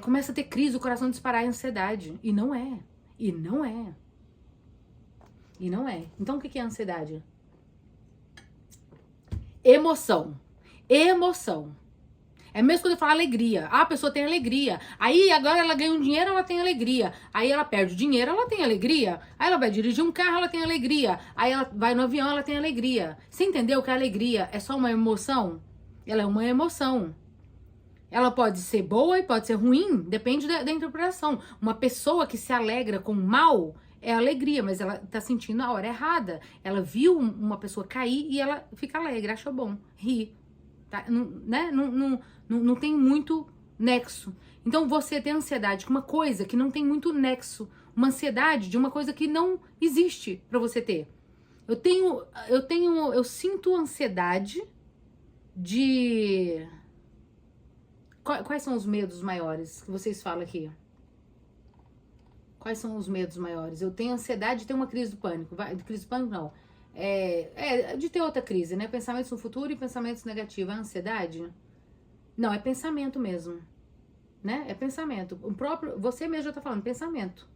Começa a ter crise, o coração disparar. É ansiedade. E não é. E não é. E não é. Então, o que é ansiedade? Emoção. Emoção. É mesmo quando eu falo alegria. Ah, a pessoa tem alegria. Aí agora ela ganha um dinheiro, ela tem alegria. Aí ela perde o dinheiro, ela tem alegria. Aí ela vai dirigir um carro, ela tem alegria. Aí ela vai no avião, ela tem alegria. Você entendeu que a alegria é só uma emoção? Ela é uma emoção. Ela pode ser boa e pode ser ruim, depende da interpretação. Uma pessoa que se alegra com mal é alegria, mas ela tá sentindo a hora errada. Ela viu uma pessoa cair e ela fica alegre, acha bom, ri. Tá? Não tem muito nexo. Então você tem ansiedade com uma coisa que não tem muito nexo. Uma ansiedade de uma coisa que não existe pra você ter. Eu sinto ansiedade de... Quais são os medos maiores que vocês falam aqui? Quais são os medos maiores? Eu tenho ansiedade de ter uma crise do pânico. Crise do pânico não. De ter outra crise, né? Pensamentos no futuro e pensamentos negativos. É ansiedade? Não, é pensamento mesmo. Né? É pensamento. O próprio, você mesmo já tá falando, pensamento.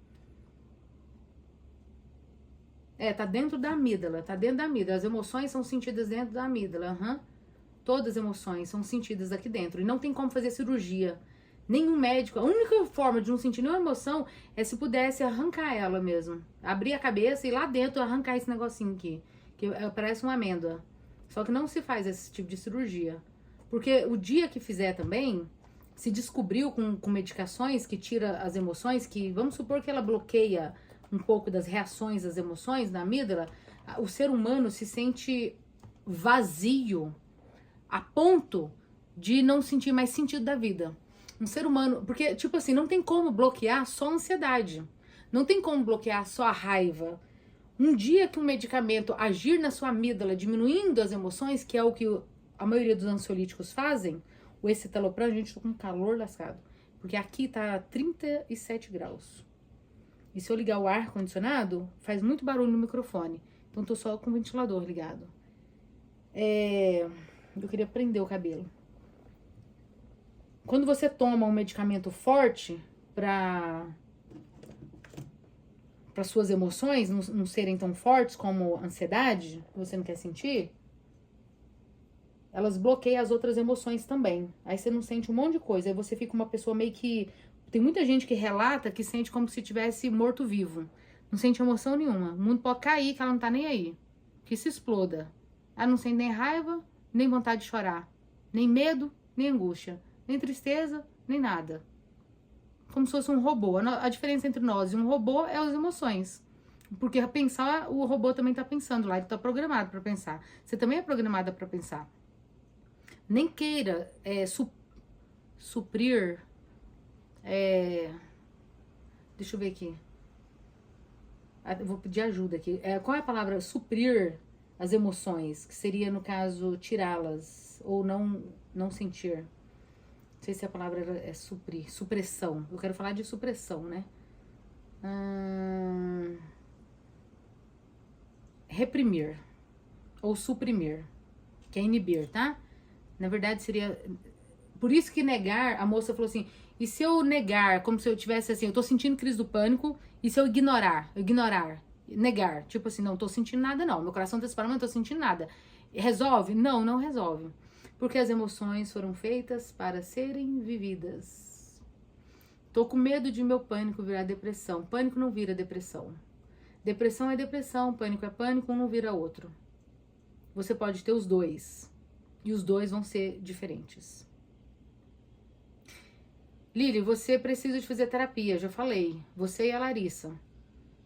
Tá dentro da amígdala. Tá dentro da amígdala. As emoções são sentidas dentro da amígdala. Uhum. Todas as emoções são sentidas aqui dentro. E não tem como fazer cirurgia. Nenhum médico. A única forma de não sentir nenhuma emoção é se pudesse arrancar ela mesmo. Abrir a cabeça e lá dentro arrancar esse negocinho aqui. Que parece uma amêndoa. Só que não se faz esse tipo de cirurgia. Porque o dia que fizer também, se descobriu com medicações que tira as emoções, que vamos supor que ela bloqueia um pouco das reações das emoções na amígdala, o ser humano se sente vazio a ponto de não sentir mais sentido da vida. Um ser humano, porque, tipo assim, não tem como bloquear só a ansiedade. Não tem como bloquear só a raiva. Um dia que um medicamento agir na sua amígdala, diminuindo as emoções, que é o que a maioria dos ansiolíticos fazem, o escitalopram, gente, tô com calor lascado. Porque aqui tá 37 graus. E se eu ligar o ar-condicionado, faz muito barulho no microfone. Então tô só com o ventilador ligado. Eu queria prender o cabelo. Quando você toma um medicamento forte para suas emoções não serem tão fortes como ansiedade, que você não quer sentir, elas bloqueiam as outras emoções também. Aí você não sente um monte de coisa. Aí você fica uma pessoa meio que... Tem muita gente que relata que sente como se tivesse morto-vivo. Não sente emoção nenhuma. O mundo pode cair, que ela não tá nem aí. Que se exploda. Ela não sente nem raiva, nem vontade de chorar. Nem medo, nem angústia. Nem tristeza, nem nada. Como se fosse um robô. A diferença entre nós e um robô é as emoções. Porque pensar, o robô também tá pensando lá. Ele tá programado pra pensar. Você também é programada pra pensar. Nem queira suprir... deixa eu ver aqui. Eu vou pedir ajuda aqui. Qual é a palavra? Suprir as emoções. Que seria, no caso, tirá-las. Ou não sentir. Não sei se a palavra é suprir. Supressão. Eu quero falar de supressão, né? Reprimir. Ou suprimir. Que é inibir, tá? Na verdade, seria... Por isso que negar, a moça falou assim, e se eu negar, como se eu tivesse assim, eu tô sentindo crise do pânico, e se eu ignorar, negar, tipo assim, não tô sentindo nada não, meu coração tá disparando, não tô sentindo nada. Resolve? Não, não resolve. Porque as emoções foram feitas para serem vividas. Tô com medo de meu pânico virar depressão. Pânico não vira depressão. Depressão é depressão, pânico é pânico, um não vira outro. Você pode ter os dois. E os dois vão ser diferentes. Lili, você precisa de fazer terapia, já falei. Você e a Larissa.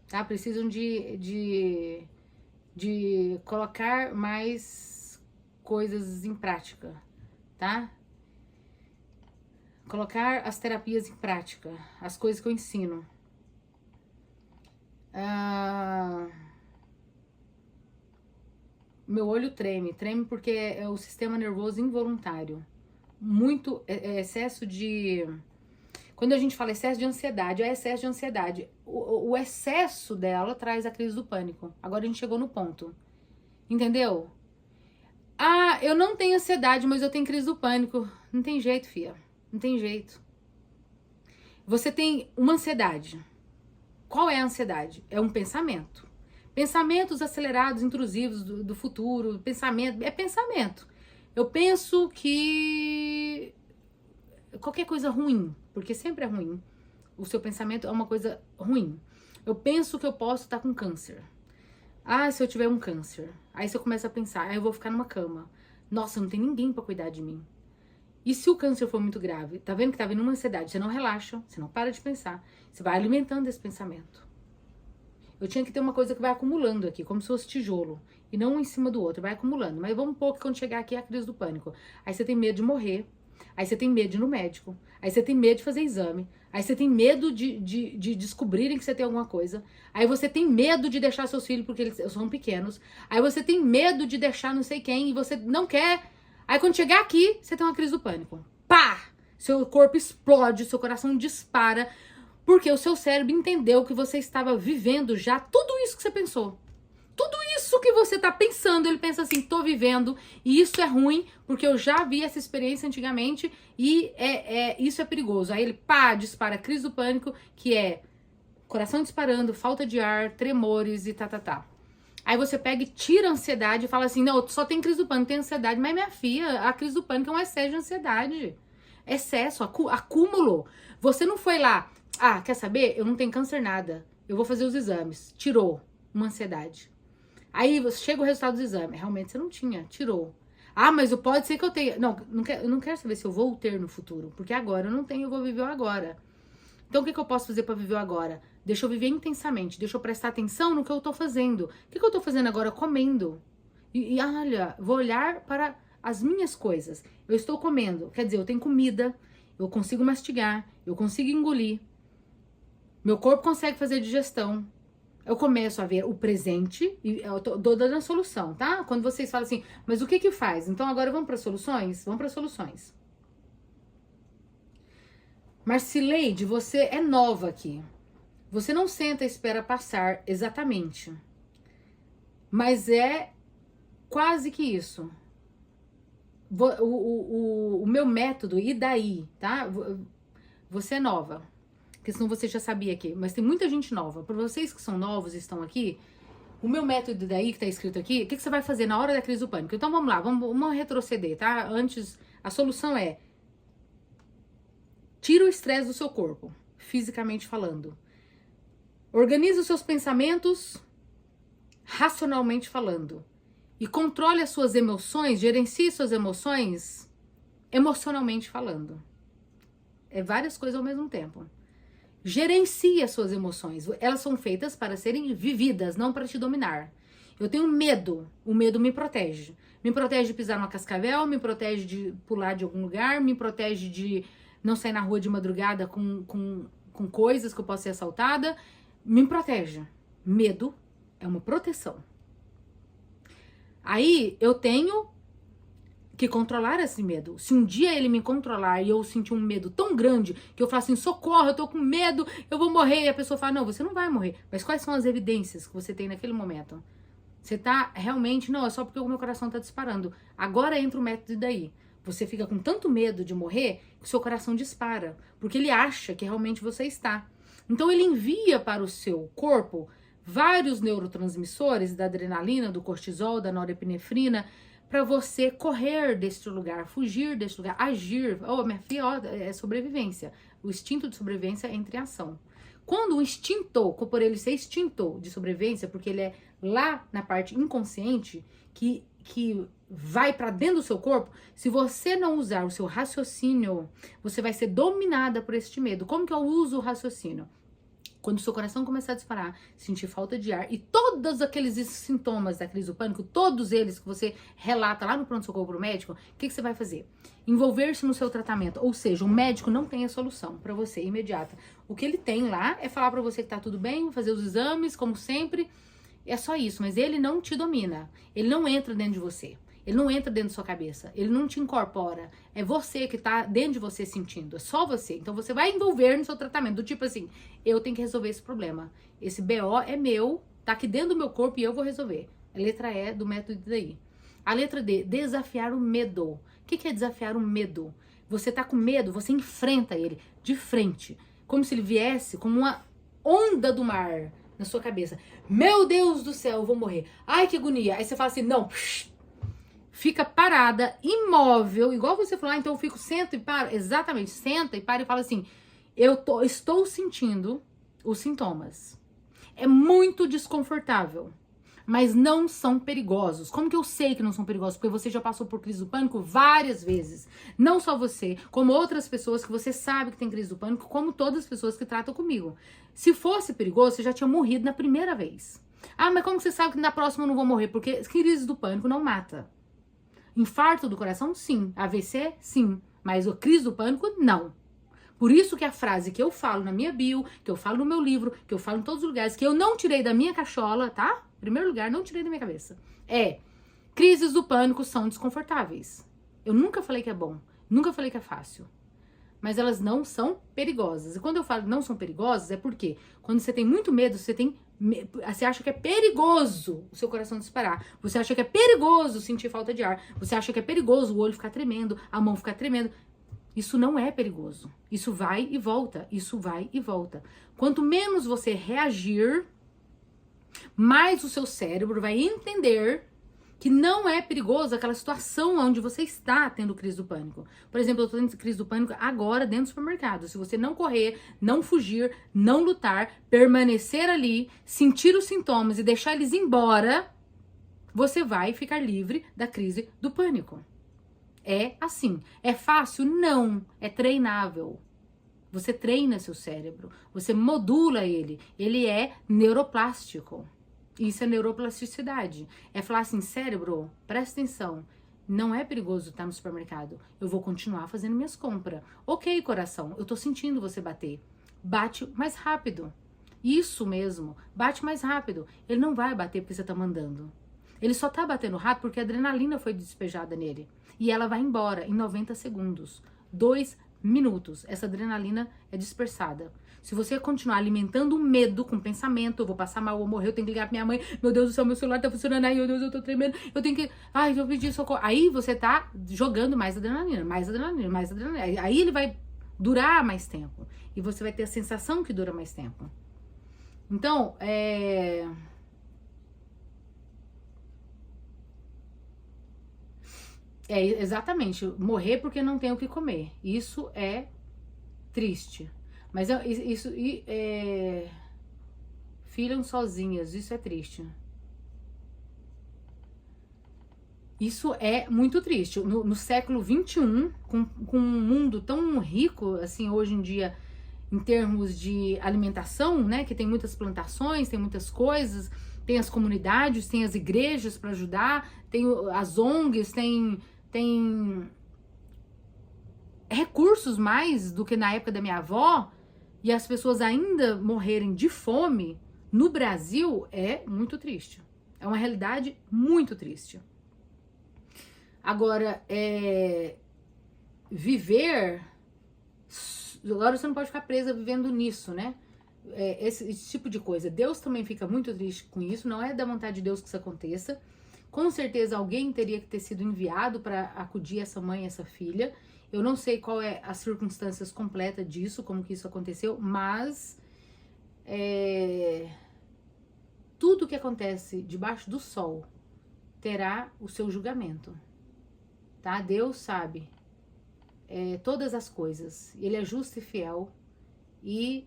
Tá? Precisam de colocar mais coisas em prática. Tá? Colocar as terapias em prática, as coisas que eu ensino. Meu olho treme porque é o sistema nervoso involuntário. Muito excesso de... Quando a gente fala excesso de ansiedade, é excesso de ansiedade. O excesso dela traz a crise do pânico. Agora a gente chegou no ponto. Entendeu? Ah, eu não tenho ansiedade, mas eu tenho crise do pânico. Não tem jeito, filha. Não tem jeito. Você tem uma ansiedade. Qual é a ansiedade? É um pensamento. Pensamentos acelerados, intrusivos do futuro. Pensamento. É pensamento. Eu penso que... qualquer coisa ruim, porque sempre é ruim. O seu pensamento é uma coisa ruim. Eu penso que eu posso estar com câncer. Ah, se eu tiver um câncer. Aí você começa a pensar, eu vou ficar numa cama. Nossa, não tem ninguém pra cuidar de mim. E se o câncer for muito grave? Tá vendo que tá vindo uma ansiedade? Você não relaxa, você não para de pensar. Você vai alimentando esse pensamento. Eu tinha que ter uma coisa que vai acumulando aqui, como se fosse tijolo. E não um em cima do outro, vai acumulando. Mas vamos um pouco quando chegar aqui é a crise do pânico. Aí você tem medo de morrer. Aí você tem medo de ir no médico. Aí você tem medo de fazer exame. Aí você tem medo de descobrirem que você tem alguma coisa. Aí você tem medo de deixar seus filhos porque eles são pequenos. Aí você tem medo de deixar não sei quem e você não quer. Aí quando chegar aqui, você tem uma crise do pânico. Pá! Seu corpo explode, seu coração dispara. Porque o seu cérebro entendeu que você estava vivendo já tudo isso que você pensou. Tudo isso que você tá pensando, ele pensa assim, tô vivendo, e isso é ruim, porque eu já vi essa experiência antigamente, e isso é perigoso. Aí ele, pá, dispara a crise do pânico, que é coração disparando, falta de ar, tremores e tá. Aí você pega e tira a ansiedade e fala assim, não, só tem crise do pânico, tem ansiedade. Mas minha filha, a crise do pânico é um excesso de ansiedade. Excesso, acúmulo. Você não foi lá, quer saber? Eu não tenho câncer nada, eu vou fazer os exames. Tirou uma ansiedade. Aí chega o resultado do exame. Realmente você não tinha, tirou. Ah, mas pode ser que eu tenha. Não, eu não quero saber se eu vou ter no futuro. Porque agora eu não tenho, eu vou viver o agora. Então o que eu posso fazer para viver o agora? Deixa eu viver intensamente. Deixa eu prestar atenção no que eu tô fazendo. O que eu tô fazendo agora? Comendo. E olha, vou olhar para as minhas coisas. Eu estou comendo. Quer dizer, eu tenho comida. Eu consigo mastigar. Eu consigo engolir. Meu corpo consegue fazer digestão. Eu começo a ver o presente e eu tô dando a solução, tá? Quando vocês falam assim, mas o que que faz? Então agora vamos para soluções? Vamos para soluções. Marcileide, você é nova aqui. Você não senta e espera passar exatamente. Mas é quase que isso. O meu método, e daí, tá? Você é nova. Porque senão você já sabia aqui. Mas tem muita gente nova. Para vocês que são novos e estão aqui, o meu método daí, que tá escrito aqui, o que você vai fazer na hora da crise do pânico? Então vamos lá, vamos retroceder, tá? Antes, a solução é... tira o estresse do seu corpo, fisicamente falando. Organize os seus pensamentos, racionalmente falando. E controle as suas emoções, gerencie suas emoções, emocionalmente falando. É várias coisas ao mesmo tempo. Gerencie as suas emoções. Elas são feitas para serem vividas, não para te dominar. Eu tenho medo. O medo me protege. Me protege de pisar numa cascavel, me protege de pular de algum lugar, me protege de não sair na rua de madrugada com coisas que eu possa ser assaltada. Me protege. Medo é uma proteção. Aí eu tenho que controlar esse medo. Se um dia ele me controlar e eu sentir um medo tão grande que eu falo assim, socorro, eu tô com medo, eu vou morrer. E a pessoa fala, não, você não vai morrer. Mas quais são as evidências que você tem naquele momento? Você tá realmente, não, é só porque o meu coração tá disparando. Agora entra o método daí. Você fica com tanto medo de morrer que o seu coração dispara. Porque ele acha que realmente você está. Então ele envia para o seu corpo vários neurotransmissores da adrenalina, do cortisol, da norepinefrina, para você correr deste lugar, fugir deste lugar, agir. Oh, minha filha, ó, é sobrevivência. O instinto de sobrevivência entra em ação. Quando o instinto, por ele ser instinto de sobrevivência, porque ele é lá na parte inconsciente, que vai para dentro do seu corpo, se você não usar o seu raciocínio, você vai ser dominada por este medo. Como que eu uso o raciocínio? Quando o seu coração começar a disparar, sentir falta de ar e todos aqueles sintomas da crise do pânico, todos eles que você relata lá no pronto-socorro pro médico, o que você vai fazer? Envolver-se no seu tratamento. Ou seja, o médico não tem a solução para você imediata. O que ele tem lá é falar para você que tá tudo bem, fazer os exames, como sempre. É só isso, mas ele não te domina. Ele não entra dentro de você. Ele não entra dentro da sua cabeça. Ele não te incorpora. É você que tá dentro de você sentindo. É só você. Então você vai envolver no seu tratamento. Do tipo assim, eu tenho que resolver esse problema. Esse BO é meu, tá aqui dentro do meu corpo e eu vou resolver. A letra E do método daí. A letra D, desafiar o medo. O que é desafiar o medo? Você tá com medo, você enfrenta ele de frente. Como se ele viesse como uma onda do mar na sua cabeça. Meu Deus do céu, eu vou morrer. Ai, que agonia. Aí você fala assim, não, fica parada, imóvel, igual você falou, então eu fico, senta e para, exatamente, senta e para e fala assim, estou sentindo os sintomas. É muito desconfortável, mas não são perigosos. Como que eu sei que não são perigosos? Porque você já passou por crise do pânico várias vezes. Não só você, como outras pessoas que você sabe que tem crise do pânico, como todas as pessoas que tratam comigo. Se fosse perigoso, você já tinha morrido na primeira vez. Ah, mas como você sabe que na próxima eu não vou morrer? Porque crise do pânico não mata. Infarto do coração, sim. AVC, sim. Mas a crise do pânico, não. Por isso que a frase que eu falo na minha bio, que eu falo no meu livro, que eu falo em todos os lugares, que eu não tirei da minha cachola, tá? Em primeiro lugar, não tirei da minha cabeça. Crises do pânico são desconfortáveis. Eu nunca falei que é bom. Nunca falei que é fácil. Mas elas não são perigosas. E quando eu falo não são perigosas, é porque quando você tem muito medo, você acha que é perigoso o seu coração disparar. Você acha que é perigoso sentir falta de ar. Você acha que é perigoso o olho ficar tremendo, a mão ficar tremendo. Isso não é perigoso. Isso vai e volta. Isso vai e volta. Quanto menos você reagir, mais o seu cérebro vai entender que não é perigoso aquela situação onde você está tendo crise do pânico. Por exemplo, eu estou tendo crise do pânico agora dentro do supermercado. Se você não correr, não fugir, não lutar, permanecer ali, sentir os sintomas e deixar eles embora, você vai ficar livre da crise do pânico. É assim. É fácil? Não. É treinável. Você treina seu cérebro. Você modula ele. Ele é neuroplástico. Isso é neuroplasticidade. É falar assim, cérebro, presta atenção. Não é perigoso estar no supermercado. Eu vou continuar fazendo minhas compras. Ok, coração, eu tô sentindo você bater. Bate mais rápido. Isso mesmo. Bate mais rápido. Ele não vai bater porque você tá mandando. Ele só tá batendo rápido porque a adrenalina foi despejada nele. E ela vai embora em 90 segundos. 2 minutos. Essa adrenalina é dispersada. Se você continuar alimentando o medo com pensamento, eu vou passar mal, eu vou morrer, eu tenho que ligar pra minha mãe, meu Deus do céu, meu celular tá funcionando, ai, meu Deus, eu tô tremendo, eu tenho que, ai, eu pedi socorro. Aí você tá jogando mais adrenalina, mais adrenalina, mais adrenalina. Aí ele vai durar mais tempo. E você vai ter a sensação que dura mais tempo. Então, exatamente, morrer porque não tem o que comer. Isso é triste. Mas filham sozinhas, isso é triste. Isso é muito triste. No século XXI, com um mundo tão rico, assim, hoje em dia, em termos de alimentação, né? Que tem muitas plantações, tem muitas coisas, tem as comunidades, tem as igrejas para ajudar, tem as ONGs, tem recursos mais do que na época da minha avó, e as pessoas ainda morrerem de fome no Brasil é muito triste. É uma realidade muito triste. Agora, viver... Agora você não pode ficar presa vivendo nisso, né? Esse tipo de coisa. Deus também fica muito triste com isso. Não é da vontade de Deus que isso aconteça. Com certeza alguém teria que ter sido enviado para acudir essa mãe e essa filha. Eu não sei qual é as circunstâncias completas disso, como que isso aconteceu, mas tudo que acontece debaixo do sol terá o seu julgamento, tá? Deus sabe todas as coisas, Ele é justo e fiel e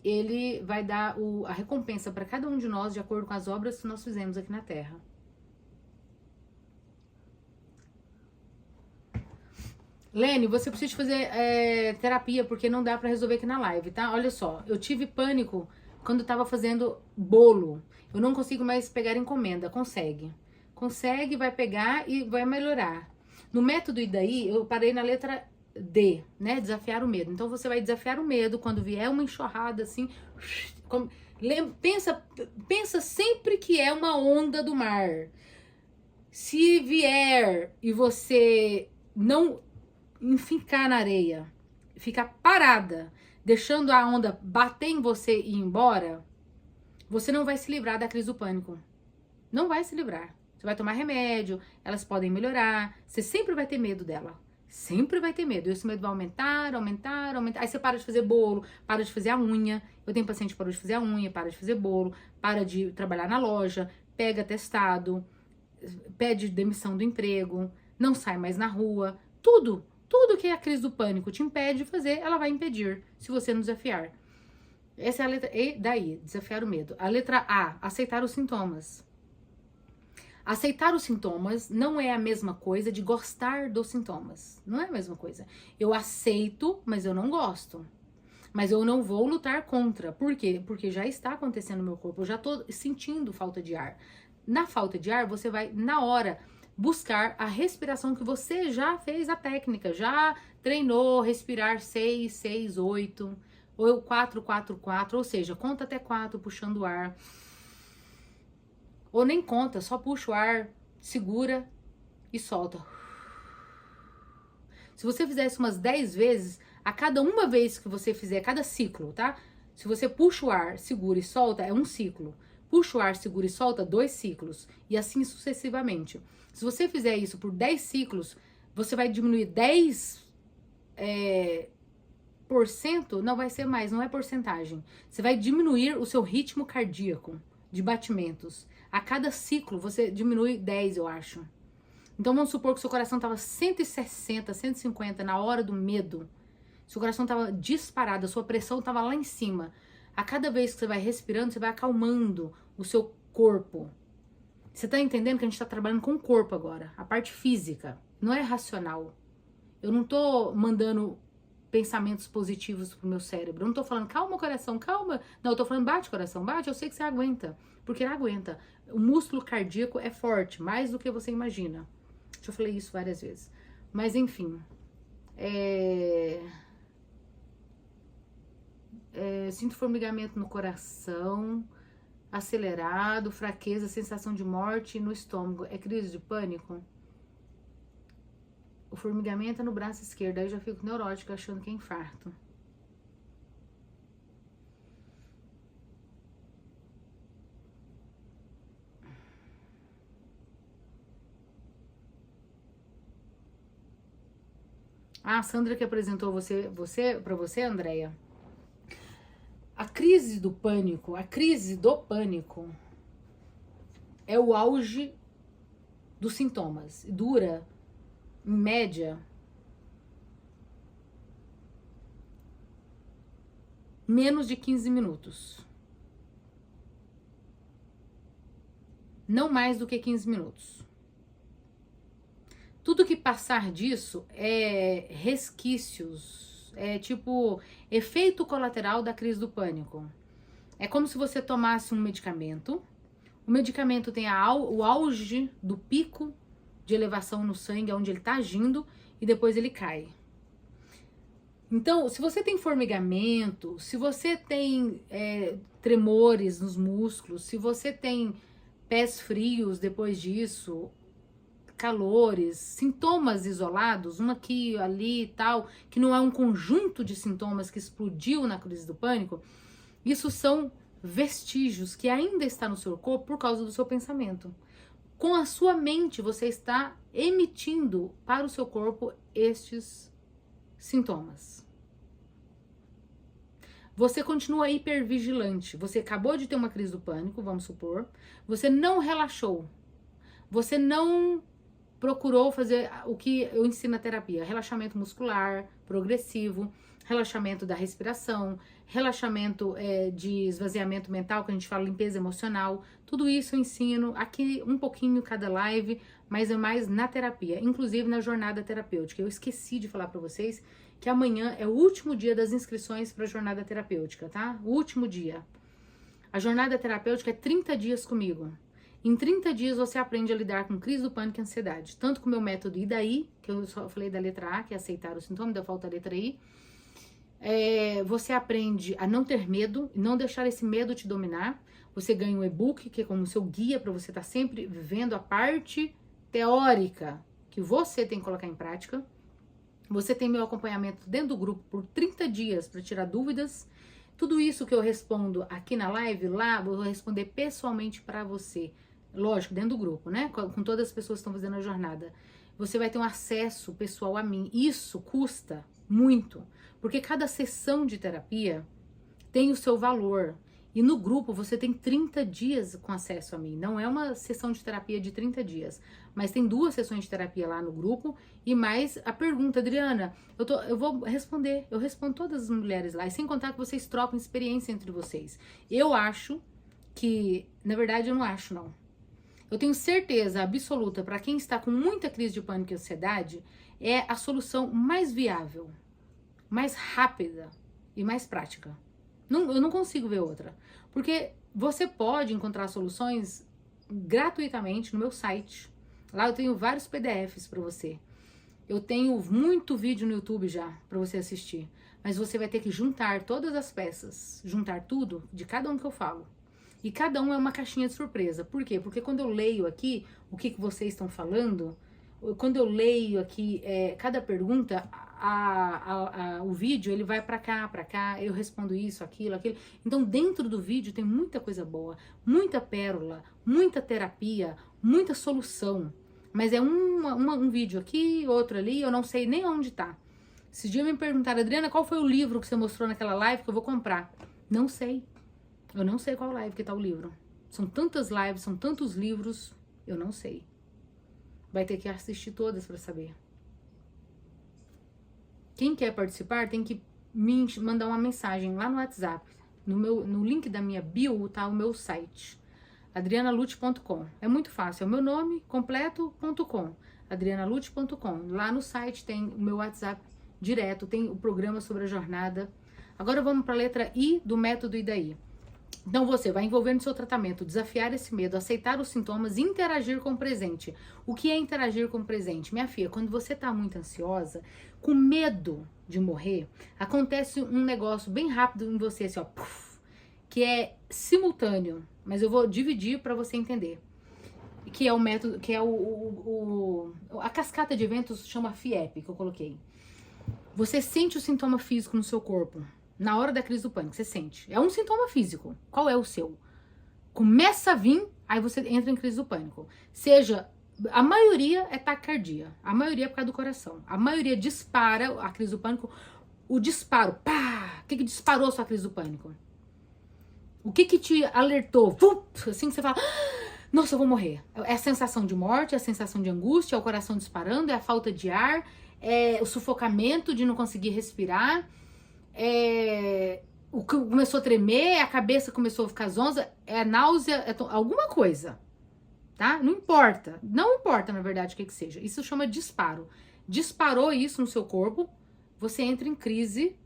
Ele vai dar a recompensa para cada um de nós de acordo com as obras que nós fizemos aqui na Terra. Lene, você precisa fazer terapia, porque não dá pra resolver aqui na live, tá? Olha só, eu tive pânico quando eu tava fazendo bolo. Eu não consigo mais pegar encomenda. Consegue. Consegue, vai pegar e vai melhorar. No método Idaí, eu parei na letra D, né? Desafiar o medo. Então você vai desafiar o medo quando vier uma enxurrada assim. Pensa sempre que é uma onda do mar. Se vier e você não enficar na areia, ficar parada, deixando a onda bater em você e ir embora, você não vai se livrar da crise do pânico. Não vai se livrar. Você vai tomar remédio, elas podem melhorar, você sempre vai ter medo dela. Sempre vai ter medo. E esse medo vai aumentar, aumentar, aumentar. Aí você para de fazer bolo, para de fazer a unha. Eu tenho paciente que parou de fazer a unha, para de fazer bolo, para de trabalhar na loja, pega atestado, pede demissão do emprego, não sai mais na rua. Tudo que a crise do pânico te impede de fazer, ela vai impedir, se você não desafiar. Essa é a letra E daí, desafiar o medo. A letra A, aceitar os sintomas. Aceitar os sintomas não é a mesma coisa de gostar dos sintomas. Não é a mesma coisa. Eu aceito, mas eu não gosto. Mas eu não vou lutar contra. Por quê? Porque já está acontecendo no meu corpo. Eu já estou sentindo falta de ar. Na falta de ar, você vai, na hora, buscar a respiração que você já fez a técnica. Já treinou respirar 6, 6, 8, ou 4, 4, 4. Ou seja, conta até 4 puxando o ar. Ou nem conta, só puxa o ar, segura e solta. Se você fizer isso umas 10 vezes, a cada uma vez que você fizer, cada ciclo, tá? Se você puxa o ar, segura e solta, é um ciclo. Puxa o ar, segura e solta, 2 ciclos. E assim sucessivamente. Se você fizer isso por 10 ciclos, você vai diminuir 10%, não vai ser mais, não é porcentagem. Você vai diminuir o seu ritmo cardíaco de batimentos. A cada ciclo você diminui 10, eu acho. Então vamos supor que seu coração estava 160, 150 na hora do medo. Seu coração estava disparado, a sua pressão estava lá em cima. A cada vez que você vai respirando, você vai acalmando o seu corpo. Você tá entendendo que a gente tá trabalhando com o corpo agora, a parte física, não é racional. Eu não tô mandando pensamentos positivos pro meu cérebro. Eu não tô falando, calma, coração, calma. Não, eu tô falando, bate, coração, bate. Eu sei que você aguenta. Porque ele aguenta. O músculo cardíaco é forte, mais do que você imagina. Já falei isso várias vezes. Mas, enfim. Sinto formigamento no coração, acelerado, fraqueza, sensação de morte no estômago. É crise de pânico? O formigamento é no braço esquerdo, aí eu já fico neurótica achando que é infarto. Ah, a Sandra que apresentou para você, Andréia. A crise do pânico é o auge dos sintomas. Dura, em média, menos de 15 minutos. Não mais do que 15 minutos. Tudo que passar disso é resquícios, é tipo efeito colateral da crise do pânico. É como se você tomasse um medicamento, o medicamento tem o auge do pico de elevação no sangue, onde ele está agindo, e depois ele cai. Então, se você tem formigamento, se você tem tremores nos músculos, se você tem pés frios depois disso, calores, sintomas isolados, um aqui, ali e tal, que não é um conjunto de sintomas que explodiu na crise do pânico, isso são vestígios que ainda está no seu corpo por causa do seu pensamento. Com a sua mente, você está emitindo para o seu corpo estes sintomas. Você continua hipervigilante. Você acabou de ter uma crise do pânico, vamos supor. Você não relaxou. Você não procurou fazer o que eu ensino na terapia. Relaxamento muscular, progressivo, relaxamento da respiração, relaxamento de esvaziamento mental, que a gente fala limpeza emocional. Tudo isso eu ensino aqui um pouquinho cada live, mas é mais na terapia, inclusive na jornada terapêutica. Eu esqueci de falar para vocês que amanhã é o último dia das inscrições para a jornada terapêutica, tá? O último dia. A jornada terapêutica é 30 dias comigo. Em 30 dias você aprende a lidar com crise do pânico e ansiedade. Tanto com o meu método E daí, que eu só falei da letra A, que é aceitar o sintoma, ainda falta a letra I. Você aprende a não ter medo, não deixar esse medo te dominar. Você ganha um e-book, que é como seu guia para você estar sempre vivendo a parte teórica que você tem que colocar em prática. Você tem meu acompanhamento dentro do grupo por 30 dias para tirar dúvidas. Tudo isso que eu respondo aqui na live, lá, eu vou responder pessoalmente para você. Lógico, dentro do grupo, né? Com todas as pessoas que estão fazendo a jornada. Você vai ter um acesso pessoal a mim. Isso custa muito, porque cada sessão de terapia tem o seu valor. E no grupo você tem 30 dias com acesso a mim. Não é uma sessão de terapia de 30 dias, mas tem 2 sessões de terapia lá no grupo e mais a pergunta, Adriana, eu vou responder. Eu respondo todas as mulheres lá, e sem contar que vocês trocam experiência entre vocês. Eu acho que, na verdade eu não acho não. Eu tenho certeza absoluta, para quem está com muita crise de pânico e ansiedade, é a solução mais viável, mais rápida e mais prática. Eu não consigo ver outra. Porque você pode encontrar soluções gratuitamente no meu site. Lá eu tenho vários PDFs para você. Eu tenho muito vídeo no YouTube já para você assistir. Mas você vai ter que juntar todas as peças, juntar tudo de cada um que eu falo. E cada um é uma caixinha de surpresa. Por quê? Porque quando eu leio aqui o que vocês estão falando, quando eu leio aqui cada pergunta, o vídeo ele vai pra cá, eu respondo isso, aquilo. Então dentro do vídeo tem muita coisa boa, muita pérola, muita terapia, muita solução. Mas é um vídeo aqui, outro ali, eu não sei nem onde tá. Esse dia me perguntaram, Adriana, qual foi o livro que você mostrou naquela live que eu vou comprar? Não sei. Eu não sei qual live que tá o livro. São tantas lives, são tantos livros, eu não sei. Vai ter que assistir todas para saber. Quem quer participar tem que me mandar uma mensagem lá no WhatsApp. No link da minha bio tá o meu site, adrianalute.com. É muito fácil, é o meu nome completo.com, adrianalute.com. Lá no site tem o meu WhatsApp direto, tem o programa sobre a jornada. Agora vamos para a letra I do método E daí. Então você vai envolver no seu tratamento, desafiar esse medo, aceitar os sintomas e interagir com o presente. O que é interagir com o presente? Minha filha, quando você tá muito ansiosa, com medo de morrer, acontece um negócio bem rápido em você, assim, ó, puff, que é simultâneo, mas eu vou dividir para você entender. Que é o método, que é a cascata de eventos chama FIEP, que eu coloquei. Você sente o sintoma físico no seu corpo. Na hora da crise do pânico, você sente. É um sintoma físico. Qual é o seu? Começa a vir, aí você entra em crise do pânico. A maioria é taquicardia. A maioria é por causa do coração. A maioria dispara a crise do pânico. O disparo, pá! O que disparou a sua crise do pânico? O que te alertou? Assim que você fala, nossa, eu vou morrer. É a sensação de morte, é a sensação de angústia, é o coração disparando, é a falta de ar, é o sufocamento de não conseguir respirar. Começou a tremer, a cabeça começou a ficar zonza, é náusea, alguma coisa, tá? Não importa, na verdade o que seja, isso chama disparo. Disparou isso no seu corpo, você entra em crise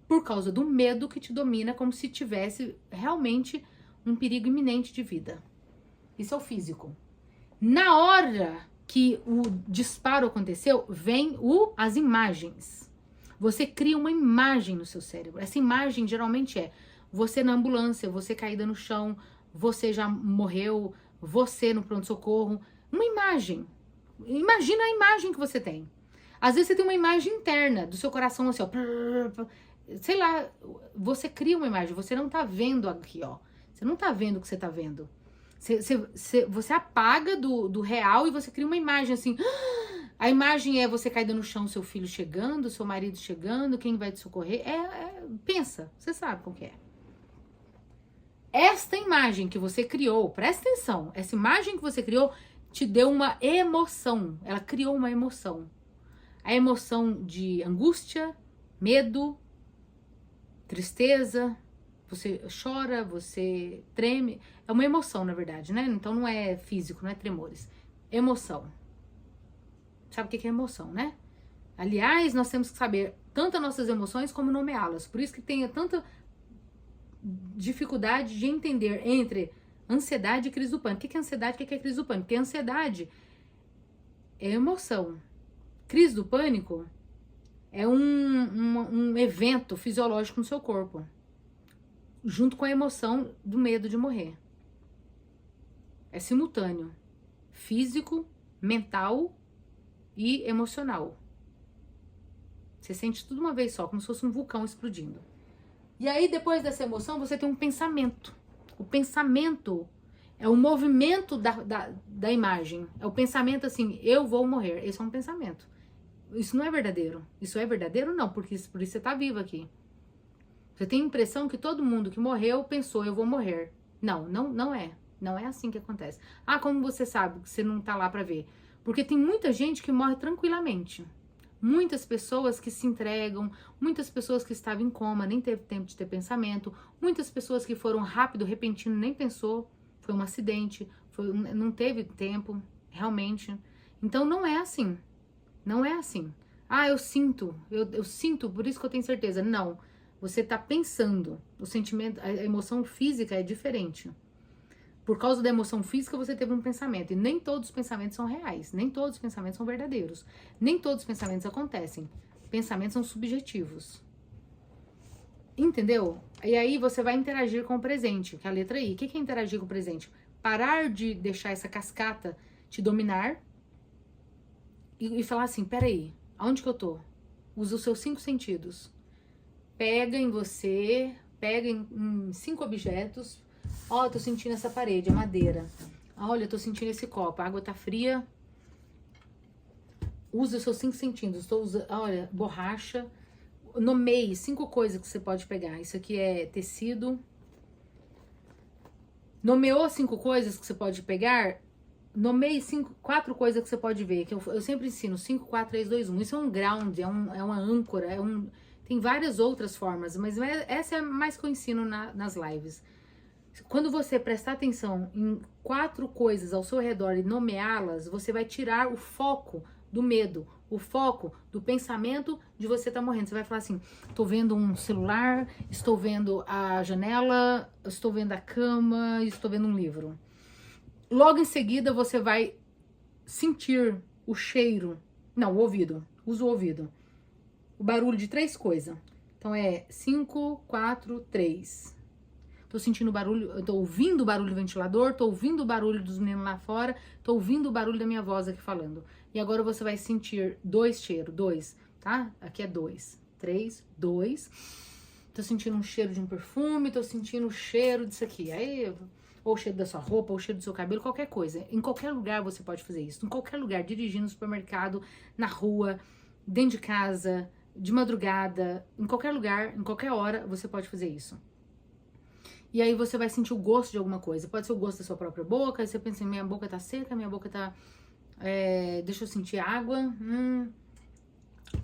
por causa do medo que te domina, como se tivesse realmente um perigo iminente de vida. Isso é o físico. Na hora que o disparo aconteceu, vem as imagens. Você cria uma imagem no seu cérebro. Essa imagem geralmente é você na ambulância, você caída no chão, você já morreu, você no pronto-socorro. Uma imagem. Imagina a imagem que você tem. Às vezes você tem uma imagem interna do seu coração assim, ó. Sei lá, você cria uma imagem, você não tá vendo aqui, ó. Você não tá vendo o que você tá vendo. Você apaga do real e você cria uma imagem assim. A imagem é você caída no chão, seu filho chegando, seu marido chegando, quem vai te socorrer. Pensa, você sabe qual que é. Esta imagem que você criou, presta atenção, essa imagem que você criou te deu uma emoção. Ela criou uma emoção. A emoção de angústia, medo, tristeza, você chora, você treme. É uma emoção, na verdade, né? Então não é físico, não é tremores. Emoção. Sabe o que é emoção, né? Aliás, nós temos que saber tanto as nossas emoções como nomeá-las. Por isso que tem tanta dificuldade de entender entre ansiedade e crise do pânico. O que é ansiedade? O que é crise do pânico? Porque ansiedade é emoção. Crise do pânico é um evento fisiológico no seu corpo, junto com a emoção do medo de morrer. É simultâneo. Físico, mental e emocional. Você sente tudo uma vez só, como se fosse um vulcão explodindo. E aí, depois dessa emoção, você tem um pensamento. O pensamento é o movimento da imagem. É o pensamento assim, eu vou morrer. Esse é um pensamento. Isso não é verdadeiro. Isso é verdadeiro? Não, porque por isso você tá vivo aqui. Você tem a impressão que todo mundo que morreu pensou, eu vou morrer. Não é. Não é assim que acontece. Ah, como você sabe que você não tá lá pra ver? Porque tem muita gente que morre tranquilamente. Muitas pessoas que se entregam, muitas pessoas que estavam em coma, nem teve tempo de ter pensamento, muitas pessoas que foram rápido, repentino, nem pensou, foi um acidente, não teve tempo, realmente. Então não é assim. Não é assim. Ah, eu sinto, por isso que eu tenho certeza. Não. Você tá pensando. O sentimento, a emoção física é diferente. Por causa da emoção física, você teve um pensamento. E nem todos os pensamentos são reais. Nem todos os pensamentos são verdadeiros. Nem todos os pensamentos acontecem. Pensamentos são subjetivos. Entendeu? E aí você vai interagir com o presente, que é a letra I. O que é interagir com o presente? Parar de deixar essa cascata te dominar e falar assim, peraí, aonde que eu tô? Usa os seus 5 sentidos. Pega em você, pega em 5 objetos. Ó, eu tô sentindo essa parede, a madeira. Olha, eu tô sentindo esse copo, a água tá fria. Usa os seus 5 sentidos. Tô usando, olha, borracha. Nomeie 5 coisas que você pode pegar. Isso aqui é tecido. Nomeou 5 coisas que você pode pegar? Nomeie 4 coisas que você pode ver. Que eu sempre ensino 5, 4, 3, 2, 1. Isso é um ground, é uma âncora, tem várias outras formas, mas essa é a mais que eu ensino nas lives. Quando você prestar atenção em 4 coisas ao seu redor e nomeá-las, você vai tirar o foco do medo, o foco do pensamento de você estar morrendo. Você vai falar assim, estou vendo um celular, estou vendo a janela, estou vendo a cama, estou vendo um livro. Logo em seguida você vai sentir o cheiro, não, o ouvido, usa o ouvido. O barulho de 3 coisas. Então é 5, 4, 3. Tô sentindo barulho, tô ouvindo o barulho do ventilador, tô ouvindo o barulho dos meninos lá fora, tô ouvindo o barulho da minha voz aqui falando. E agora você vai sentir 2 cheiros, 2, tá? Aqui é 2, 3, 2. Tô sentindo um cheiro de um perfume, tô sentindo o cheiro disso aqui. Aí, ou o cheiro da sua roupa, ou o cheiro do seu cabelo, qualquer coisa. Em qualquer lugar você pode fazer isso. Em qualquer lugar, dirigindo no supermercado, na rua, dentro de casa, de madrugada, em qualquer lugar, em qualquer hora, você pode fazer isso. E aí você vai sentir o gosto de alguma coisa. Pode ser o gosto da sua própria boca, aí você pensa, minha boca tá seca, minha boca tá... deixa eu sentir água,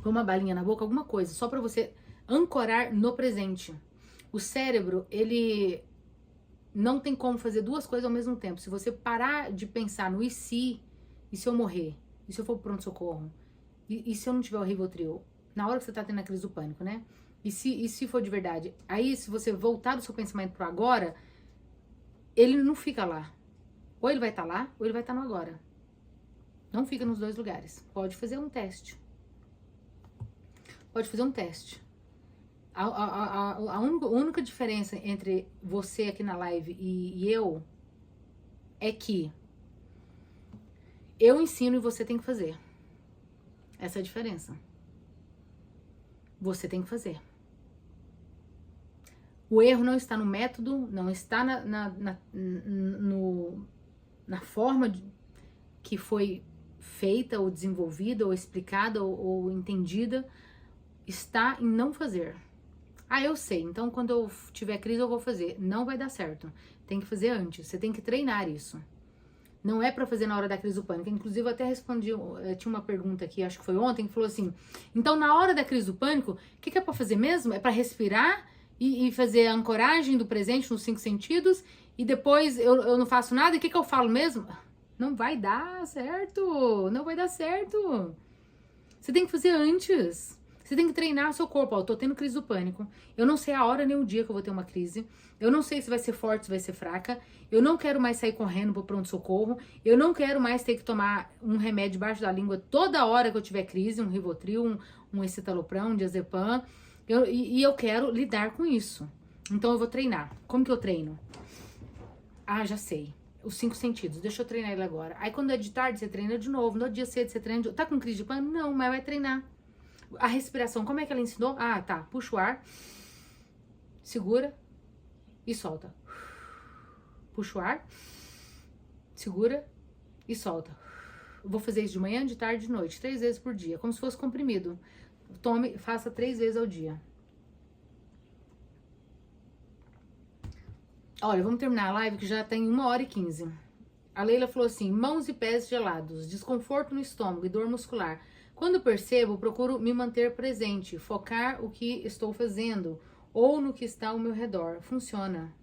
põe uma balinha na boca, alguma coisa. Só pra você ancorar no presente. O cérebro, ele não tem como fazer 2 coisas ao mesmo tempo. Se você parar de pensar no e se eu morrer? E se eu for pro pronto-socorro? E se eu não tiver o Rivotril? Na hora que você tá tendo a crise do pânico, né? E se for de verdade? Aí, se você voltar do seu pensamento pro agora, ele não fica lá. Ou ele vai estar lá, ou ele vai estar no agora. Não fica nos 2 lugares. Pode fazer um teste. Pode fazer um teste. A única diferença entre você aqui na live e eu é que eu ensino e você tem que fazer. Essa é a diferença. Você tem que fazer. O erro não está no método, não está na forma que foi feita, ou desenvolvida, ou explicada, ou entendida. Está em não fazer. Ah, eu sei, então quando eu tiver crise eu vou fazer. Não vai dar certo. Tem que fazer antes, você tem que treinar isso. Não é pra fazer na hora da crise do pânico. Inclusive, eu até respondi, tinha uma pergunta aqui, acho que foi ontem, que falou assim, então na hora da crise do pânico, o que é pra fazer mesmo? É pra respirar e fazer a ancoragem do presente nos 5 sentidos, e depois eu não faço nada, e o que eu falo mesmo? Não vai dar certo, não vai dar certo. Você tem que fazer antes. Você tem que treinar seu corpo. Ó, eu tô tendo crise do pânico. Eu não sei a hora nem o dia que eu vou ter uma crise. Eu não sei se vai ser forte, se vai ser fraca. Eu não quero mais sair correndo pro pronto-socorro. Eu não quero mais ter que tomar um remédio debaixo da língua toda hora que eu tiver crise, um Rivotril, um escitalopram, um diazepam. E eu quero lidar com isso. Então eu vou treinar. Como que eu treino? Ah, já sei. Os 5 sentidos. Deixa eu treinar ele agora. Aí quando é de tarde, você treina de novo. No dia cedo, você treina de novo. Tá com crise de pânico? Não, mas vai treinar. A respiração, como é que ela ensinou? Ah, tá. Puxa o ar. Segura. E solta. Puxa o ar. Segura. E solta. Vou fazer isso de manhã, de tarde, de noite. 3 vezes por dia. Como se fosse comprimido. Tome, faça 3 vezes ao dia. Olha, vamos terminar a live que já tem 1h15. A Leila falou assim, mãos e pés gelados, desconforto no estômago e dor muscular. Quando percebo, procuro me manter presente, focar o que estou fazendo ou no que está ao meu redor. Funciona.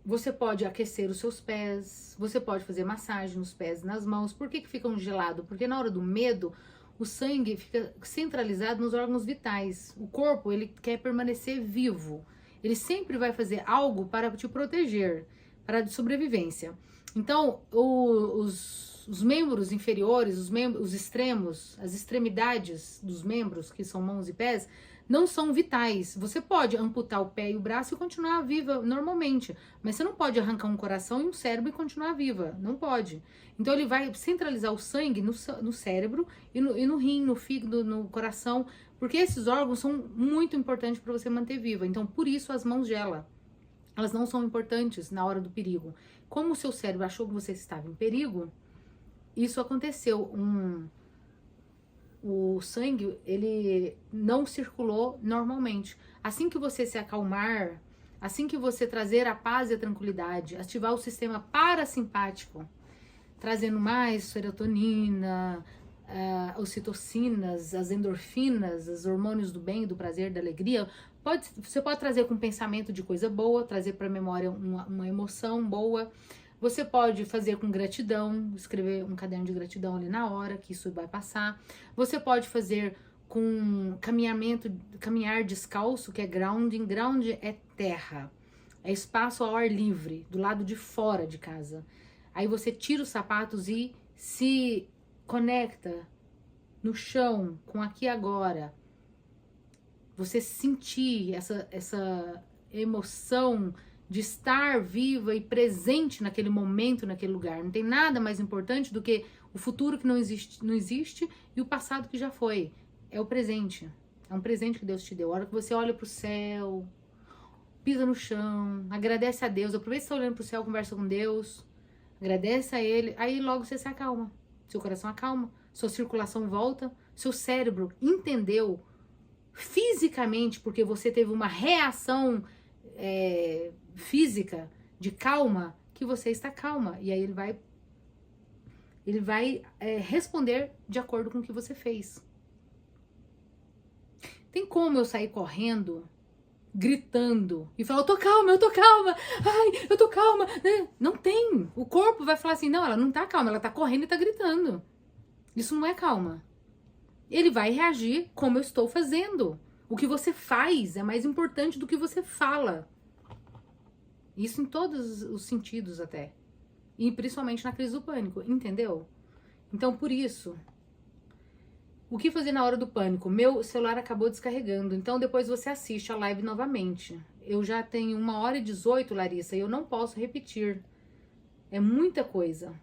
Você pode aquecer os seus pés, você pode fazer massagem nos pés e nas mãos. Por que ficam gelados? Porque na hora do medo, o sangue fica centralizado nos órgãos vitais. O corpo, ele quer permanecer vivo. Ele sempre vai fazer algo para te proteger, para a sobrevivência. Então, os membros inferiores, os extremos, as extremidades dos membros, que são mãos e pés, não são vitais. Você pode amputar o pé e o braço e continuar viva normalmente, mas você não pode arrancar um coração e um cérebro e continuar viva. Não pode. Então ele vai centralizar o sangue no cérebro e no rim, no fígado, no coração, porque esses órgãos são muito importantes para você manter viva. Então por isso as mãos gelam. Elas não são importantes na hora do perigo. Como o seu cérebro achou que você estava em perigo, isso aconteceu. O sangue, ele não circulou normalmente. Assim que você se acalmar, assim que você trazer a paz e a tranquilidade, ativar o sistema parasimpático, trazendo mais serotonina, ocitocinas, as endorfinas, os hormônios do bem, do prazer, da alegria, você pode trazer com pensamento de coisa boa, trazer para a memória uma emoção boa. Você pode fazer com gratidão, escrever um caderno de gratidão ali na hora, que isso vai passar. Você pode fazer com caminhar descalço, que é grounding. Grounding é terra, é espaço ao ar livre, do lado de fora de casa. Aí você tira os sapatos e se conecta no chão, com aqui e agora. Você sentir essa emoção de estar viva e presente naquele momento, naquele lugar. Não tem nada mais importante do que o futuro que não existe e o passado que já foi. É o presente. É um presente que Deus te deu. A hora que você olha pro céu, pisa no chão, agradece a Deus. Aproveita que você tá olhando pro céu, conversa com Deus, agradece a Ele. Aí logo você se acalma. Seu coração acalma, sua circulação volta, seu cérebro entendeu fisicamente, porque você teve uma reação física de calma, que você está calma. E aí ele vai responder de acordo com o que você fez. Tem como eu sair correndo, gritando e falar, eu tô calma, ai, eu tô calma. Não tem. O corpo vai falar assim, não, ela não tá calma, ela tá correndo e tá gritando. Isso não é calma. Ele vai reagir como eu estou fazendo. O que você faz é mais importante do que você fala. Isso em todos os sentidos até. E principalmente na crise do pânico, entendeu? Então, por isso, o que fazer na hora do pânico? Meu celular acabou descarregando, então depois você assiste a live novamente. Eu já tenho 1h18, Larissa, e eu não posso repetir. É muita coisa.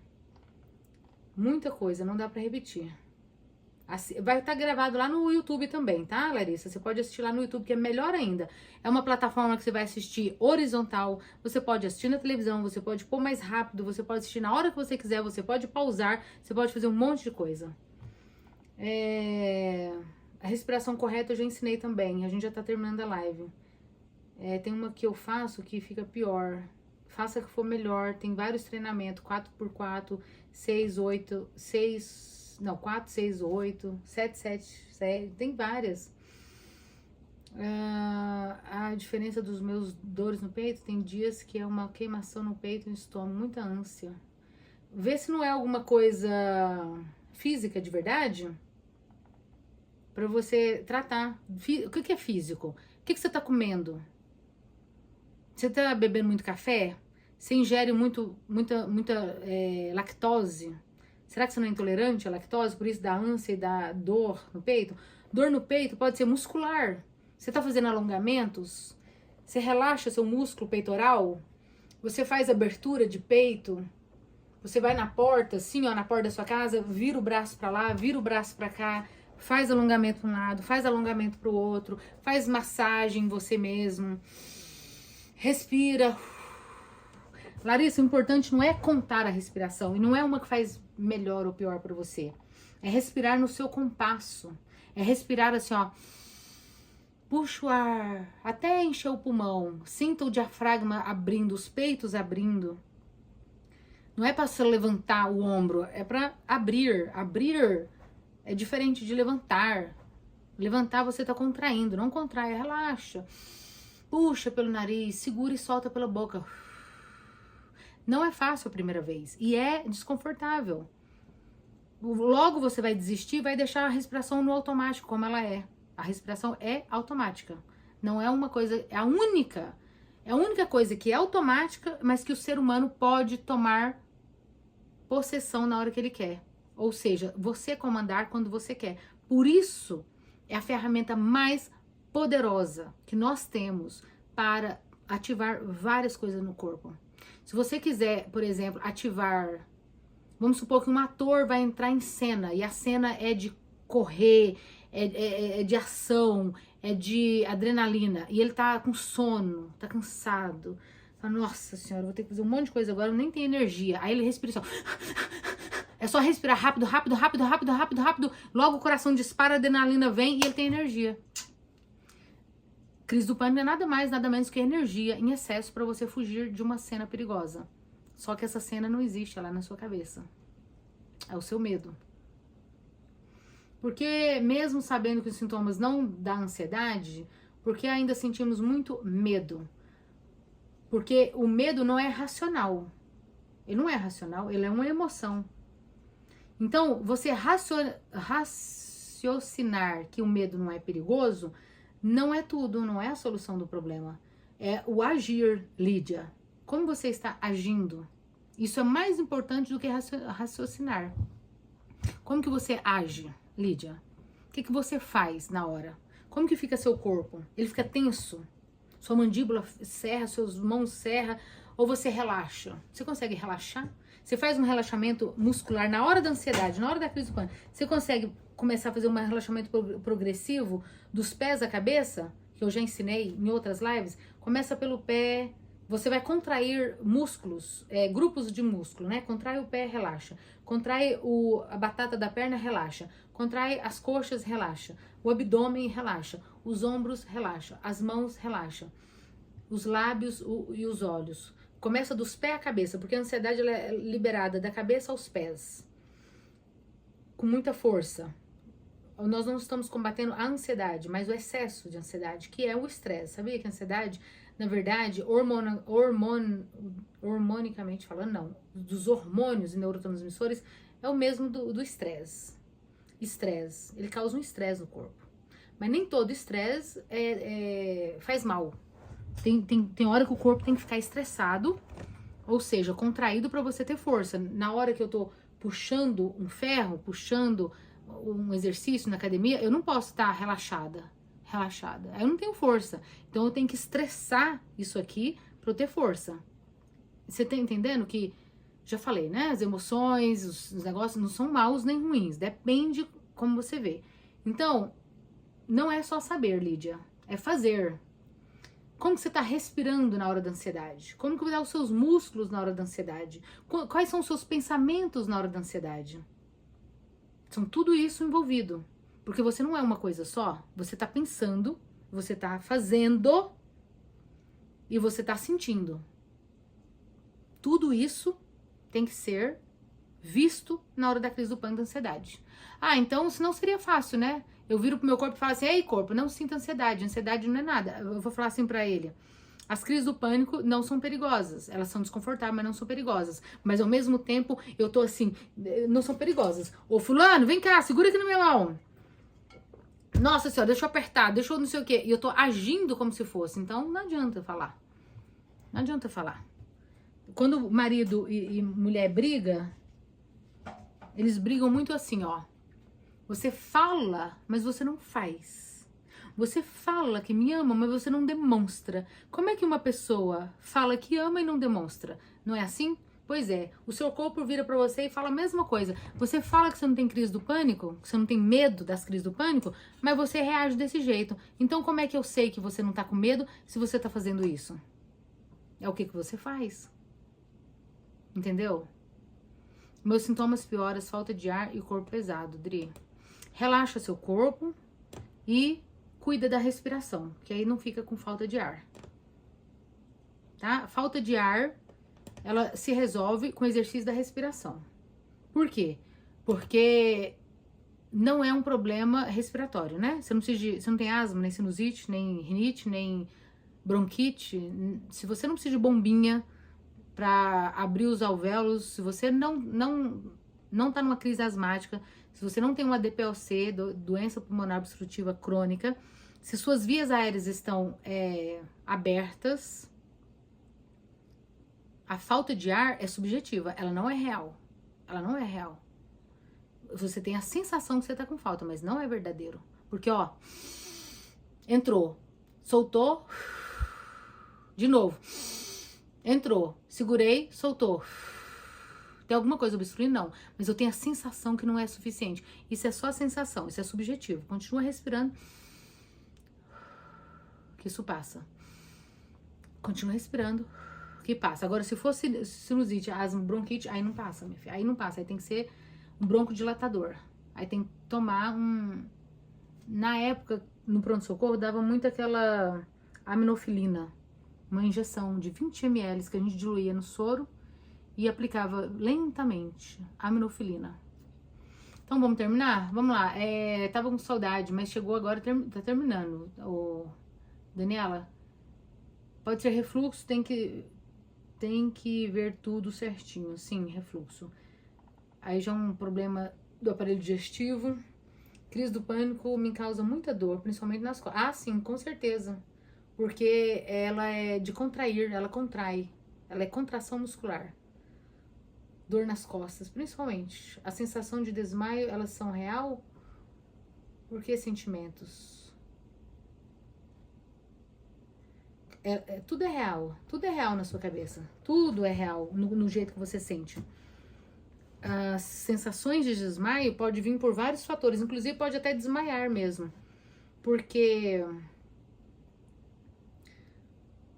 Muita coisa, não dá pra repetir. Vai estar gravado lá no YouTube também, tá, Larissa? Você pode assistir lá no YouTube, que é melhor ainda. É uma plataforma que você vai assistir horizontal, você pode assistir na televisão, você pode pôr mais rápido, você pode assistir na hora que você quiser, você pode pausar, você pode fazer um monte de coisa. A respiração correta eu já ensinei também, a gente já tá terminando a live. Tem uma que eu faço que fica pior. Faça que for melhor, tem vários treinamentos, 4x4, 6, 8, 4, 6, 8, 7, 7, 7, tem várias. A diferença dos meus dores no peito, tem dias que é uma queimação no peito e no estômago, muita ânsia. Vê se não é alguma coisa física de verdade. para você tratar. O que é físico? O que você tá comendo? Você tá bebendo muito café? Você ingere muita lactose? Será que você não é intolerante à lactose? Por isso dá ânsia e dá dor no peito? Dor no peito pode ser muscular. Você tá fazendo alongamentos? Você relaxa seu músculo peitoral? Você faz abertura de peito? Você vai na porta, assim, ó, na porta da sua casa, vira o braço pra lá, vira o braço pra cá, faz alongamento para um lado, faz alongamento pro outro, faz massagem em você mesmo. Respira. Larissa, o importante não é contar a respiração, e não é uma que faz melhor ou pior para você. É respirar no seu compasso. É respirar assim, ó. Puxa o ar até encher o pulmão. Sinta o diafragma abrindo, os peitos abrindo. Não é para você levantar o ombro, é para abrir. Abrir é diferente de levantar. Levantar você tá contraindo, não contrai, relaxa. Puxa pelo nariz, segura e solta pela boca. Não é fácil a primeira vez e é desconfortável. Logo você vai desistir, vai deixar a respiração no automático, como ela é. A respiração é automática. Não é uma coisa, é a única coisa que é automática, mas que o ser humano pode tomar possessão na hora que ele quer. Ou seja, você comandar quando você quer. Por isso, é a ferramenta mais poderosa que nós temos para ativar várias coisas no corpo. Se você quiser, por exemplo, ativar... Vamos supor que um ator vai entrar em cena e a cena é de correr, é de ação, é de adrenalina. E ele tá com sono, tá cansado. Fala, nossa senhora, vou ter que fazer um monte de coisa agora, eu nem tenho energia. Aí ele respira só. É só respirar rápido, rápido, rápido, rápido, rápido, rápido. Logo o coração dispara, a adrenalina vem e ele tem energia. Crise do pânico é nada mais, nada menos que energia em excesso para você fugir de uma cena perigosa. Só que essa cena não existe, ela é na sua cabeça. É o seu medo. Porque mesmo sabendo que os sintomas não dão ansiedade, porque ainda sentimos muito medo. Porque o medo não é racional. Ele não é racional, ele é uma emoção. Então, você raciocinar que o medo não é perigoso, não é tudo, não é a solução do problema. É o agir, Lídia. Como você está agindo? Isso é mais importante do que raciocinar. Como que você age, Lídia? O que você faz na hora? Como que fica seu corpo? Ele fica tenso? Sua mandíbula serra, suas mãos serra, ou você relaxa? Você consegue relaxar? Você faz um relaxamento muscular na hora da ansiedade, na hora da crise do pânico. Você consegue começar a fazer um relaxamento progressivo dos pés à cabeça? Que eu já ensinei em outras lives. Começa pelo pé. Você vai contrair músculos, grupos de músculo, né? Contrai o pé, relaxa. Contrai a batata da perna, relaxa. Contrai as coxas, relaxa. O abdômen, relaxa. Os ombros, relaxa. As mãos, relaxa. Os lábios e os olhos. Começa dos pés à cabeça, porque a ansiedade ela é liberada da cabeça aos pés. Com muita força. Nós não estamos combatendo a ansiedade, mas o excesso de ansiedade, que é o estresse. Sabia que a ansiedade... Na verdade, hormonicamente falando, não. Dos hormônios e neurotransmissores é o mesmo do estresse. Estresse. Ele causa um estresse no corpo. Mas nem todo estresse faz mal. Tem hora que o corpo tem que ficar estressado, ou seja, contraído para você ter força. Na hora que eu tô puxando um ferro, puxando um exercício na academia, eu não posso estar relaxada. Aí eu não tenho força. Então eu tenho que estressar isso aqui para eu ter força. Você tá entendendo que, já falei, né? As emoções, os negócios não são maus nem ruins. Depende como você vê. Então, não é só saber, Lídia. É fazer. Como que você tá respirando na hora da ansiedade? Como que vai dar os seus músculos na hora da ansiedade? Quais são os seus pensamentos na hora da ansiedade? São tudo isso envolvido. Porque você não é uma coisa só, você tá pensando, você tá fazendo e você tá sentindo. Tudo isso tem que ser visto na hora da crise do pânico da ansiedade. Ah, então senão seria fácil, né? Eu viro pro meu corpo e falo assim, ei corpo, não sinta ansiedade, ansiedade não é nada. Eu vou falar assim pra ele, as crises do pânico não são perigosas, elas são desconfortáveis, mas não são perigosas. Mas ao mesmo tempo eu tô assim, não são perigosas. Ô fulano, vem cá, segura aqui na minha mão. Nossa senhora, deixa eu apertar, deixa eu não sei o quê. E eu tô agindo como se fosse. Então, não adianta falar. Não adianta falar. Quando marido e mulher briga, eles brigam muito assim, ó. Você fala, mas você não faz. Você fala que me ama, mas você não demonstra. Como é que uma pessoa fala que ama e não demonstra? Não é assim? Pois é, o seu corpo vira pra você e fala a mesma coisa. Você fala que você não tem crise do pânico, que você não tem medo das crises do pânico, mas você reage desse jeito. Então como é que eu sei que você não tá com medo se você tá fazendo isso? É o que você faz. Entendeu? Meus sintomas pioram, falta de ar e corpo pesado, Dri. Relaxa seu corpo e cuida da respiração, que aí não fica com falta de ar. Tá? Falta de ar, ela se resolve com o exercício da respiração. Por quê? Porque não é um problema respiratório, né? Você não tem asma, nem sinusite, nem rinite, nem bronquite. Se você não precisa de bombinha para abrir os alvéolos, se você não tá numa crise asmática, se você não tem uma DPOC, doença pulmonar obstrutiva crônica, se suas vias aéreas estão abertas, a falta de ar é subjetiva, ela não é real. Ela não é real. Você tem a sensação que você tá com falta, mas não é verdadeiro. Porque, ó, entrou, soltou, de novo, entrou, segurei, soltou. Tem alguma coisa obstruindo? Não. Mas eu tenho a sensação que não é suficiente. Isso é só a sensação, isso é subjetivo. Continua respirando, que isso passa. Continua respirando, que passa. Agora, se fosse sinusite, asma, bronquite, aí não passa, minha filha. Aí não passa, aí tem que ser um broncodilatador. Aí tem que tomar um... Na época, no pronto-socorro, dava muito aquela aminofilina. Uma injeção de 20 ml que a gente diluía no soro e aplicava lentamente aminofilina. Então vamos terminar? Vamos lá. Tava com saudade, mas chegou agora, tá terminando. Daniela, pode ser refluxo, tem que ver tudo certinho. Sim, refluxo. Aí já é um problema do aparelho digestivo. Crise do pânico me causa muita dor, principalmente nas costas. Ah, sim, com certeza. Porque ela é de contrair, ela contrai. Ela é contração muscular. Dor nas costas, principalmente. A sensação de desmaio, elas são real? Por que sentimentos? Tudo é real. Tudo é real na sua cabeça. Tudo é real no jeito que você sente. As sensações de desmaio pode vir por vários fatores. Inclusive pode até desmaiar mesmo. Porque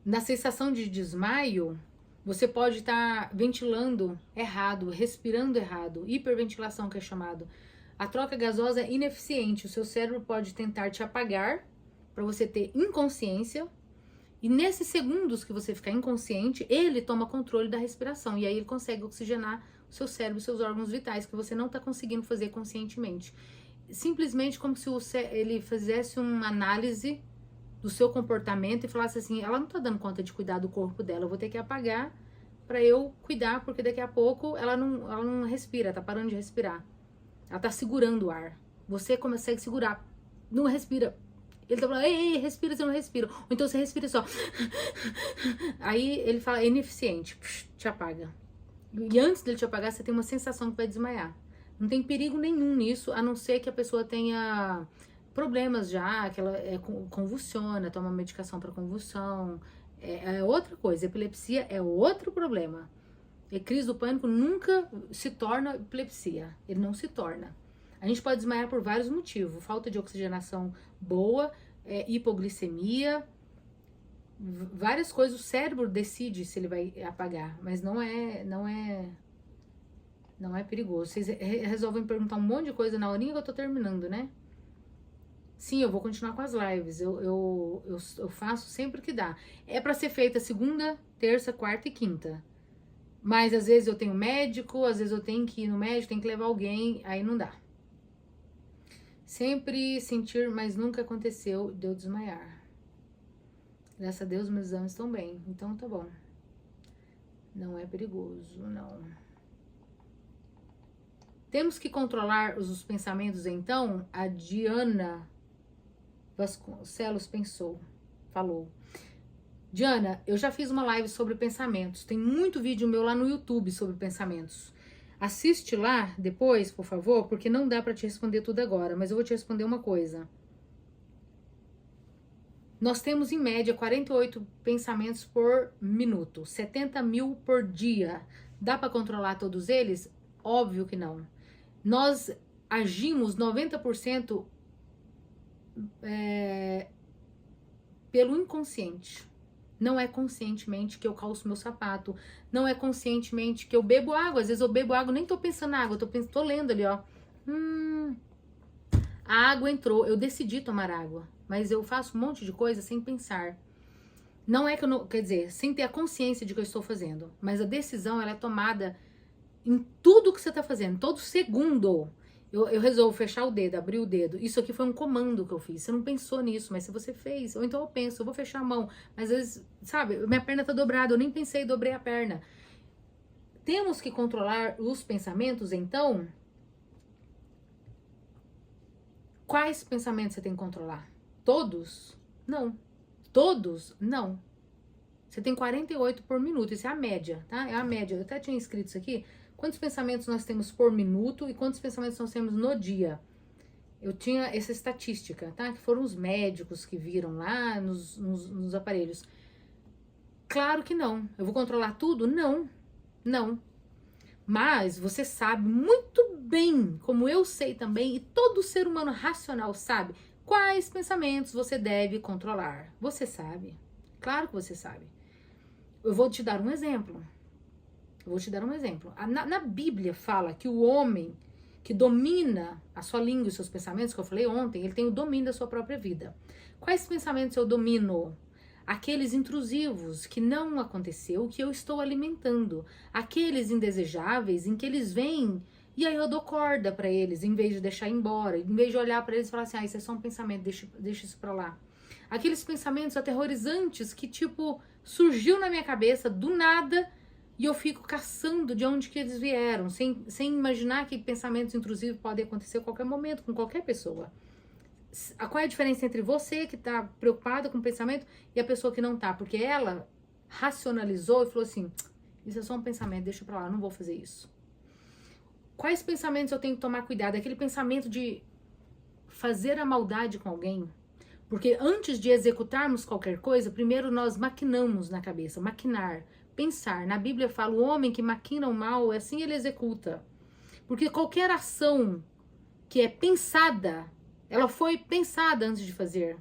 na sensação de desmaio, você pode estar ventilando errado, respirando errado, hiperventilação que é chamado. A troca gasosa é ineficiente, o seu cérebro pode tentar te apagar para você ter inconsciência, e nesses segundos que você ficar inconsciente, ele toma controle da respiração, e aí ele consegue oxigenar o seu cérebro, seus órgãos vitais, que você não está conseguindo fazer conscientemente. Simplesmente como se ele fizesse uma análise do seu comportamento e falasse assim, ela não tá dando conta de cuidar do corpo dela, eu vou ter que apagar pra eu cuidar, porque daqui a pouco ela não respira, tá parando de respirar. Ela tá segurando o ar. Você consegue segurar, não respira. Ele tá falando, ei, respira, você não respira. Ou então você respira só. Aí ele fala, é ineficiente, te apaga. E antes dele te apagar, você tem uma sensação que vai desmaiar. Não tem perigo nenhum nisso, a não ser que a pessoa tenha problemas já, que ela convulsiona, toma medicação para convulsão, é outra coisa. Epilepsia é outro problema. E crise do pânico nunca se torna epilepsia, ele não se torna. A gente pode desmaiar por vários motivos, falta de oxigenação boa, hipoglicemia, várias coisas. O cérebro decide se ele vai apagar, mas não é perigoso. Vocês resolvem perguntar um monte de coisa na horinha que eu tô terminando, né? Sim, eu vou continuar com as lives. Eu faço sempre que dá. É para ser feita segunda, terça, quarta e quinta. Mas às vezes eu tenho médico, às vezes eu tenho que ir no médico, tenho que levar alguém, aí não dá. Sempre sentir, mas nunca aconteceu de eu desmaiar. Graças a Deus meus exames estão bem, então tá bom. Não é perigoso, não. Temos que controlar os pensamentos, então? A Diana Vasconcelos pensou, falou. Diana, eu já fiz uma live sobre pensamentos. Tem muito vídeo meu lá no YouTube sobre pensamentos. Assiste lá depois, por favor, porque não dá para te responder tudo agora, mas eu vou te responder uma coisa. Nós temos, em média, 48 pensamentos por minuto, 70 mil por dia. Dá para controlar todos eles? Óbvio que não. Nós agimos 90% pelo inconsciente. Não é conscientemente que eu calço meu sapato, não é conscientemente que eu bebo água. Às vezes eu bebo água, nem tô pensando na água, tô lendo ali, ó. A água entrou, eu decidi tomar água, mas eu faço um monte de coisa sem pensar. Não é que eu não, quer dizer, sem ter a consciência de que eu estou fazendo, mas a decisão ela é tomada em tudo que você tá fazendo, todo segundo. Eu resolvo fechar o dedo, abrir o dedo. Isso aqui foi um comando que eu fiz. Você não pensou nisso, mas se você fez, ou então eu penso, eu vou fechar a mão. Mas às vezes, sabe, minha perna tá dobrada, eu nem pensei, dobrei a perna. Temos que controlar os pensamentos, então. Quais pensamentos você tem que controlar? Todos? Não. Todos? Não. Você tem 48 por minuto, isso é a média, tá? É a média. Eu até tinha escrito isso aqui. Quantos pensamentos nós temos por minuto e quantos pensamentos nós temos no dia? Eu tinha essa estatística, tá? Que foram os médicos que viram lá nos aparelhos. Claro que não. Eu vou controlar tudo? Não. Não. Mas você sabe muito bem, como eu sei também, e todo ser humano racional sabe, quais pensamentos você deve controlar. Você sabe. Claro que você sabe. Eu vou te dar um exemplo. Na Bíblia fala que o homem que domina a sua língua e os seus pensamentos, que eu falei ontem, ele tem o domínio da sua própria vida. Quais pensamentos eu domino? Aqueles intrusivos que não aconteceu, que eu estou alimentando. Aqueles indesejáveis em que eles vêm e aí eu dou corda para eles, em vez de deixar embora, em vez de olhar para eles e falar assim, isso é só um pensamento, deixa isso para lá. Aqueles pensamentos aterrorizantes que, tipo, surgiu na minha cabeça do nada e eu fico caçando de onde que eles vieram, sem imaginar que pensamentos intrusivos podem acontecer a qualquer momento, com qualquer pessoa. Qual é a diferença entre você que tá preocupada com o pensamento e a pessoa que não tá? Porque ela racionalizou e falou assim, isso é só um pensamento, deixa pra lá, não vou fazer isso. Quais pensamentos eu tenho que tomar cuidado? Aquele pensamento de fazer a maldade com alguém. Porque antes de executarmos qualquer coisa, primeiro nós maquinamos na cabeça, maquinar, pensar. Na Bíblia fala, o homem que maquina o mal, assim ele executa. Porque qualquer ação que é pensada, ela foi pensada antes de fazer.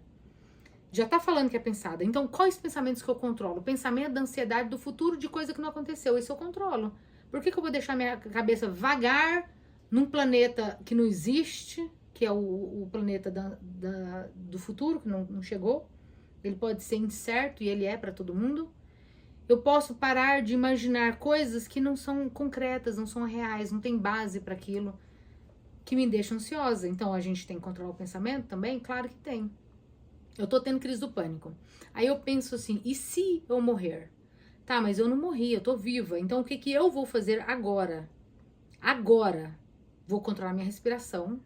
Já tá falando que é pensada. Então, quais pensamentos que eu controlo? O pensamento da ansiedade do futuro de coisa que não aconteceu. Isso eu controlo. Por que eu vou deixar minha cabeça vagar num planeta que não existe, que é o planeta do futuro, que não chegou? Ele pode ser incerto e ele é para todo mundo. Eu posso parar de imaginar coisas que não são concretas, não são reais, não tem base para aquilo, que me deixa ansiosa. Então, a gente tem que controlar o pensamento também? Claro que tem. Eu tô tendo crise do pânico. Aí eu penso assim, e se eu morrer? Tá, mas eu não morri, eu tô viva. Então, o que que eu vou fazer agora? Agora, vou controlar minha respiração,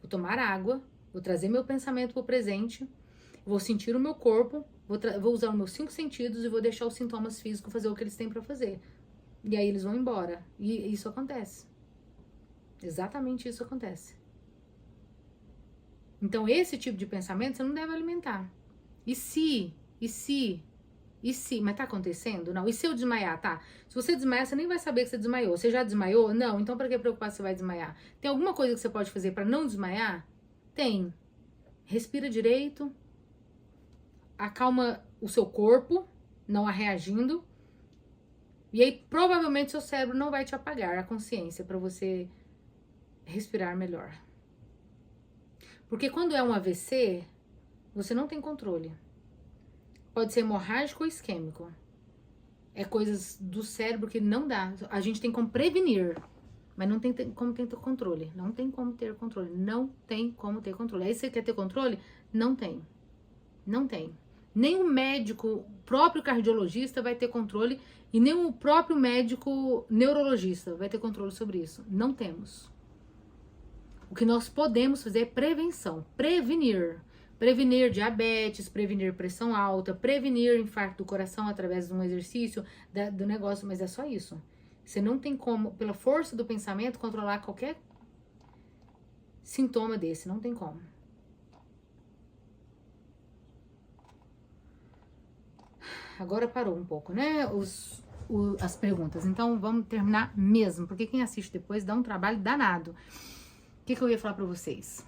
vou tomar água, vou trazer meu pensamento pro presente, vou sentir o meu corpo, vou usar os meus 5 sentidos e vou deixar os sintomas físicos fazer o que eles têm pra fazer. E aí eles vão embora. E isso acontece. Exatamente isso acontece. Então, esse tipo de pensamento você não deve alimentar. E se? Mas tá acontecendo? Não. E se eu desmaiar, tá? Se você desmaiar, você nem vai saber que você desmaiou. Você já desmaiou? Não. Então, pra que preocupar se você vai desmaiar? Tem alguma coisa que você pode fazer pra não desmaiar? Tem. Respira direito. Acalma o seu corpo, não reagindo. E aí, provavelmente, seu cérebro não vai te apagar a consciência pra você respirar melhor. Porque quando é um AVC, você não tem controle. Pode ser hemorrágico ou isquêmico. É coisas do cérebro que não dá. A gente tem como prevenir, mas não tem como ter controle. Não tem como ter controle. Não tem como ter controle. Aí você quer ter controle? Não tem. Não tem. Nem o médico, o próprio cardiologista vai ter controle e nem o próprio médico neurologista vai ter controle sobre isso. Não temos. O que nós podemos fazer é prevenção, prevenir. prevenir diabetes, prevenir pressão alta, prevenir infarto do coração através de um exercício do negócio, mas é só isso. Você não tem como, pela força do pensamento, controlar qualquer sintoma desse, não tem como. Agora parou um pouco, né? As perguntas. Então vamos terminar mesmo, porque quem assiste depois dá um trabalho danado. O que eu ia falar pra vocês?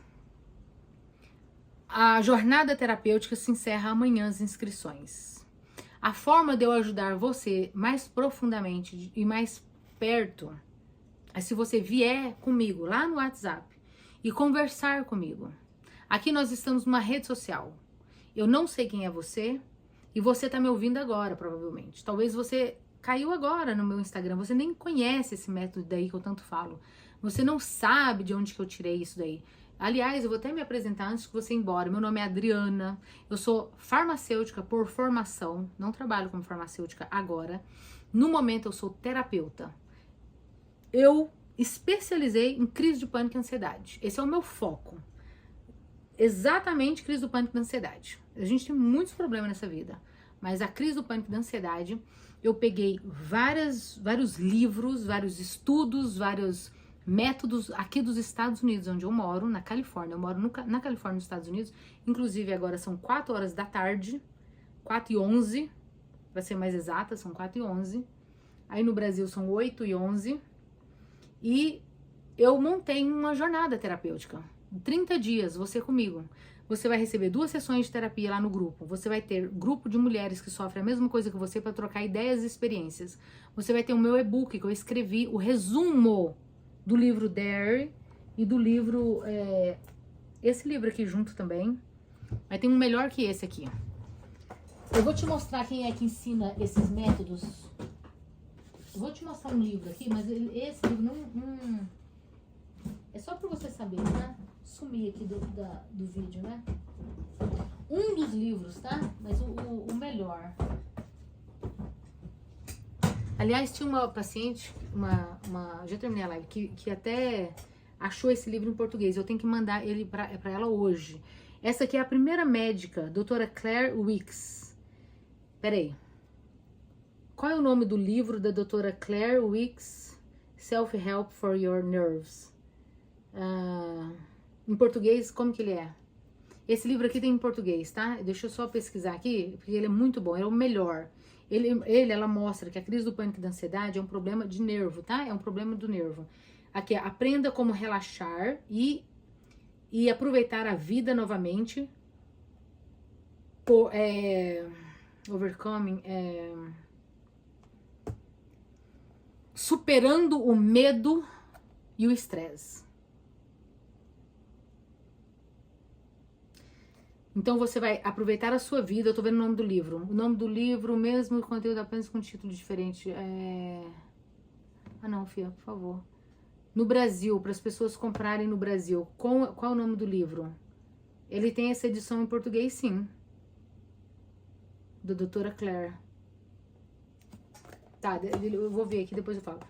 A jornada terapêutica se encerra amanhã as inscrições. A forma de eu ajudar você mais profundamente e mais perto é se você vier comigo lá no WhatsApp e conversar comigo. Aqui nós estamos numa rede social. Eu não sei quem é você e você tá me ouvindo agora, provavelmente. Talvez você caiu agora no meu Instagram, você nem conhece esse método daí que eu tanto falo. Você não sabe de onde que eu tirei isso daí. Aliás, eu vou até me apresentar antes de você ir embora. Meu nome é Adriana, eu sou farmacêutica por formação, não trabalho como farmacêutica agora. No momento eu sou terapeuta. Eu especializei em crise de pânico e ansiedade. Esse é o meu foco. Exatamente crise do pânico e ansiedade. A gente tem muitos problemas nessa vida, mas a crise do pânico e da ansiedade, eu peguei vários livros, vários estudos, vários métodos aqui dos Estados Unidos, onde eu moro, na Califórnia. Eu moro na Califórnia, nos Estados Unidos. Inclusive, agora são 4 horas da tarde, 4h11, para ser mais exata, são 4h11. Aí no Brasil são 8h11. E eu montei uma jornada terapêutica. 30 dias, você comigo. Você vai receber 2 sessões de terapia lá no grupo. Você vai ter grupo de mulheres que sofrem a mesma coisa que você para trocar ideias e experiências. Você vai ter o meu e-book que eu escrevi, o resumo do livro Dare e do livro, esse livro aqui junto também. Mas tem um melhor que esse aqui. Eu vou te mostrar quem é que ensina esses métodos. Eu vou te mostrar um livro aqui, mas esse livro não é só pra você saber, tá? Sumir aqui do vídeo, né? Um dos livros, tá? Mas o melhor. Aliás, tinha uma paciente, já terminei a live, que até achou esse livro em português. Eu tenho que mandar ele pra ela hoje. Essa aqui é a primeira médica, doutora Claire Weeks. Peraí. Qual é o nome do livro da doutora Claire Weeks? Self-Help for Your Nerves. Em português, como que ele é? Esse livro aqui tem em português, tá? Deixa eu só pesquisar aqui, porque ele é muito bom, ele é o melhor. Ela mostra que a crise do pânico e da ansiedade é um problema de nervo, tá? É um problema do nervo. Aqui, aprenda como relaxar e aproveitar a vida novamente. Overcoming, superando o medo e o estresse. Então você vai aproveitar a sua vida. Eu tô vendo o nome do livro. O nome do livro, mesmo conteúdo apenas com título diferente. Ah não, Fia, por favor. No Brasil, para as pessoas comprarem no Brasil. Qual é o nome do livro? Ele tem essa edição em português, sim. Da doutora Claire. Tá, eu vou ver aqui, depois eu falo.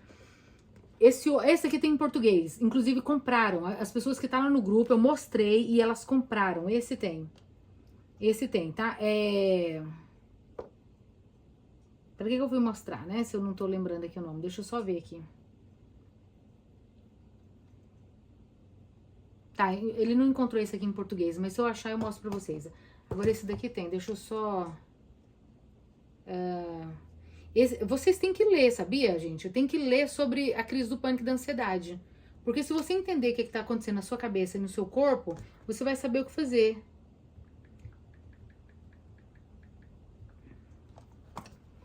Esse aqui tem em português. Inclusive compraram. As pessoas que estavam no grupo, eu mostrei e elas compraram. Esse tem. Esse tem, tá? Pra que eu fui mostrar, né? Se eu não tô lembrando aqui o nome. Deixa eu só ver aqui. Tá, ele não encontrou esse aqui em português, mas se eu achar eu mostro pra vocês. Agora esse daqui tem. Deixa eu só... vocês têm que ler, sabia, gente? Tem que ler sobre a crise do pânico e da ansiedade. Porque se você entender o que tá acontecendo na sua cabeça e no seu corpo, você vai saber o que fazer.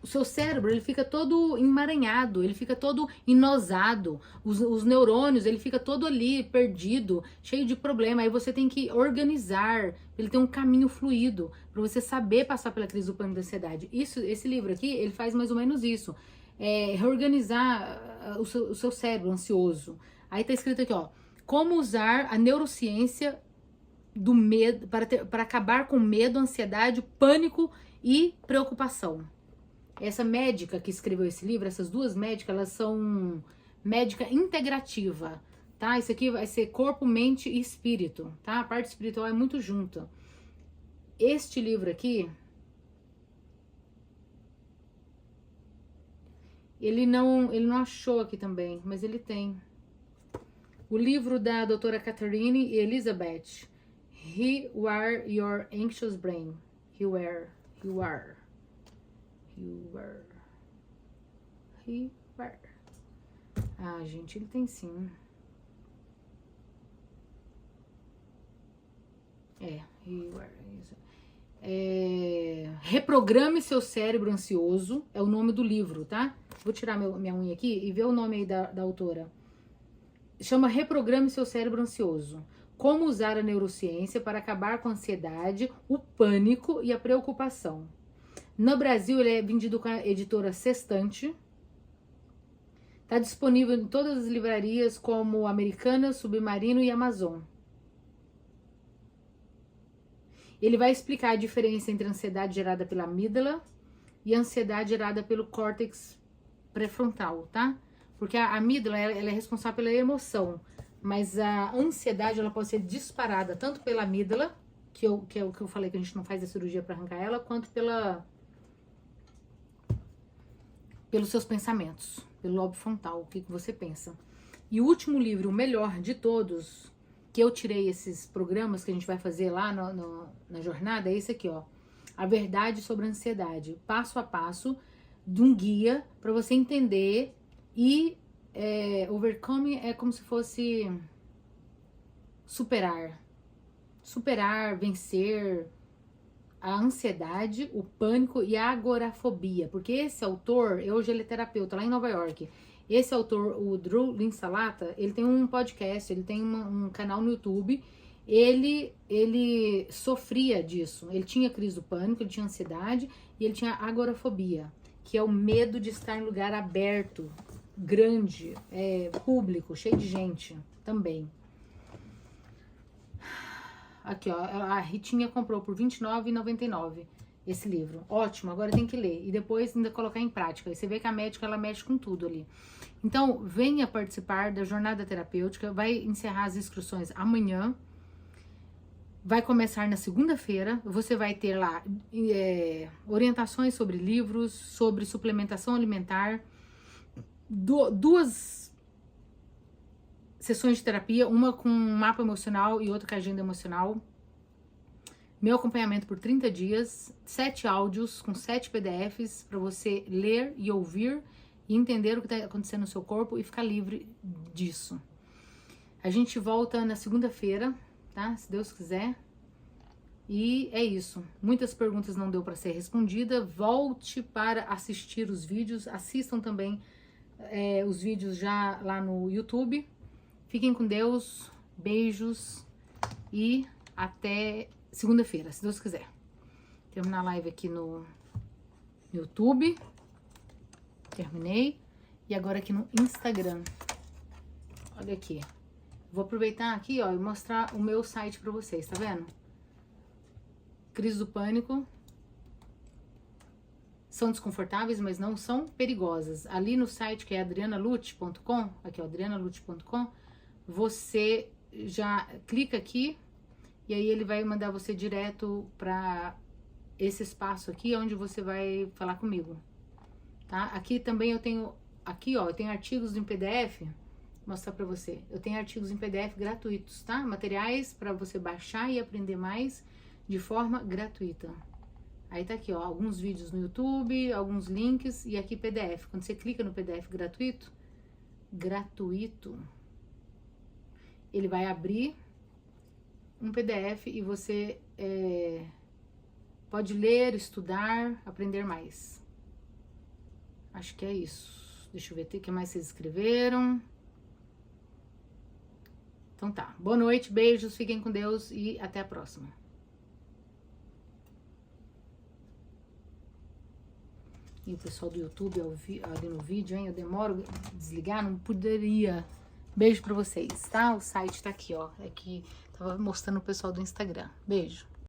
O seu cérebro, ele fica todo emaranhado, ele fica todo enosado. Os neurônios, ele fica todo ali, perdido, cheio de problema. Aí você tem que organizar, ele tem um caminho fluido, para você saber passar pela crise do pânico e da ansiedade. Esse livro aqui, ele faz mais ou menos isso. Reorganizar o seu cérebro ansioso. Aí tá escrito aqui, ó. Como usar a neurociência do medo, para acabar com medo, ansiedade, pânico e preocupação. Essa médica que escreveu esse livro, essas 2 médicas, elas são médica integrativa, tá? Isso aqui vai ser corpo, mente e espírito, tá? A parte espiritual é muito junta. Este livro aqui, ele não achou aqui também, mas ele tem. O livro da doutora Catherine Elizabeth, Rewire Your Anxious Brain. Rewire. Ah, gente, ele tem sim. Reprograme seu cérebro ansioso, é o nome do livro, tá? Vou tirar minha unha aqui e ver o nome aí da autora. Chama Reprograme seu cérebro ansioso. Como usar a neurociência para acabar com a ansiedade, o pânico e a preocupação. No Brasil, ele é vendido com a editora Sextante. Está disponível em todas as livrarias como Americana, Submarino e Amazon. Ele vai explicar a diferença entre a ansiedade gerada pela amígdala e a ansiedade gerada pelo córtex pré-frontal, tá? Porque a amígdala, ela é responsável pela emoção, mas a ansiedade, ela pode ser disparada tanto pela amígdala, que é o que eu falei que a gente não faz a cirurgia para arrancar ela, quanto pelos seus pensamentos, pelo lobo frontal, o que você pensa. E o último livro, o melhor de todos, que eu tirei esses programas que a gente vai fazer lá na jornada, é esse aqui, ó. A Verdade sobre a Ansiedade, passo a passo, de um guia para você entender e overcome é como se fosse superar, vencer a ansiedade, o pânico e a agorafobia, porque esse autor, hoje ele é terapeuta lá em Nova York. Esse autor, o Drew Linsalata, ele tem um podcast, ele tem um canal no YouTube. Ele sofria disso. Ele tinha crise do pânico, ele tinha ansiedade e ele tinha agorafobia, que é o medo de estar em lugar aberto, grande, público, cheio de gente também. Aqui, ó, a Ritinha comprou por R$29,99 esse livro. Ótimo, agora tem que ler. E depois ainda colocar em prática. E você vê que a médica, ela mexe com tudo ali. Então, venha participar da jornada terapêutica. Vai encerrar as inscrições amanhã. Vai começar na segunda-feira. Você vai ter lá orientações sobre livros, sobre suplementação alimentar. Duas sessões de terapia, uma com mapa emocional e outra com agenda emocional. Meu acompanhamento por 30 dias, 7 áudios com 7 PDFs para você ler e ouvir e entender o que está acontecendo no seu corpo e ficar livre disso. A gente volta na segunda-feira, tá? Se Deus quiser. E é isso. Muitas perguntas não deu para ser respondida. Volte para assistir os vídeos. Assistam também os vídeos já lá no YouTube. Fiquem com Deus. Beijos. E até segunda-feira, se Deus quiser. Terminar a live aqui no YouTube. Terminei. E agora aqui no Instagram. Olha aqui. Vou aproveitar aqui, ó, e mostrar o meu site pra vocês, tá vendo? Crise do pânico. São desconfortáveis, mas não são perigosas. Ali no site, que é adrianalute.com, aqui, ó, adrianalute.com, você já clica aqui e aí ele vai mandar você direto pra esse espaço aqui, onde você vai falar comigo, tá? Aqui também eu tenho, aqui, ó, eu tenho artigos em PDF, vou mostrar pra você. Eu tenho artigos em PDF gratuitos, tá? Materiais pra você baixar e aprender mais de forma gratuita. Aí tá aqui, ó, alguns vídeos no YouTube, alguns links e aqui PDF. Quando você clica no PDF gratuito, ele vai abrir um PDF e você pode ler, estudar, aprender mais. Acho que é isso. Deixa eu ver o que mais vocês escreveram. Então tá. Boa noite, beijos, fiquem com Deus e até a próxima. E o pessoal do YouTube ali no vídeo, hein? Eu demoro a desligar, não poderia. Beijo pra vocês, tá? O site tá aqui, ó. Aqui tava mostrando o pessoal do Instagram. Beijo.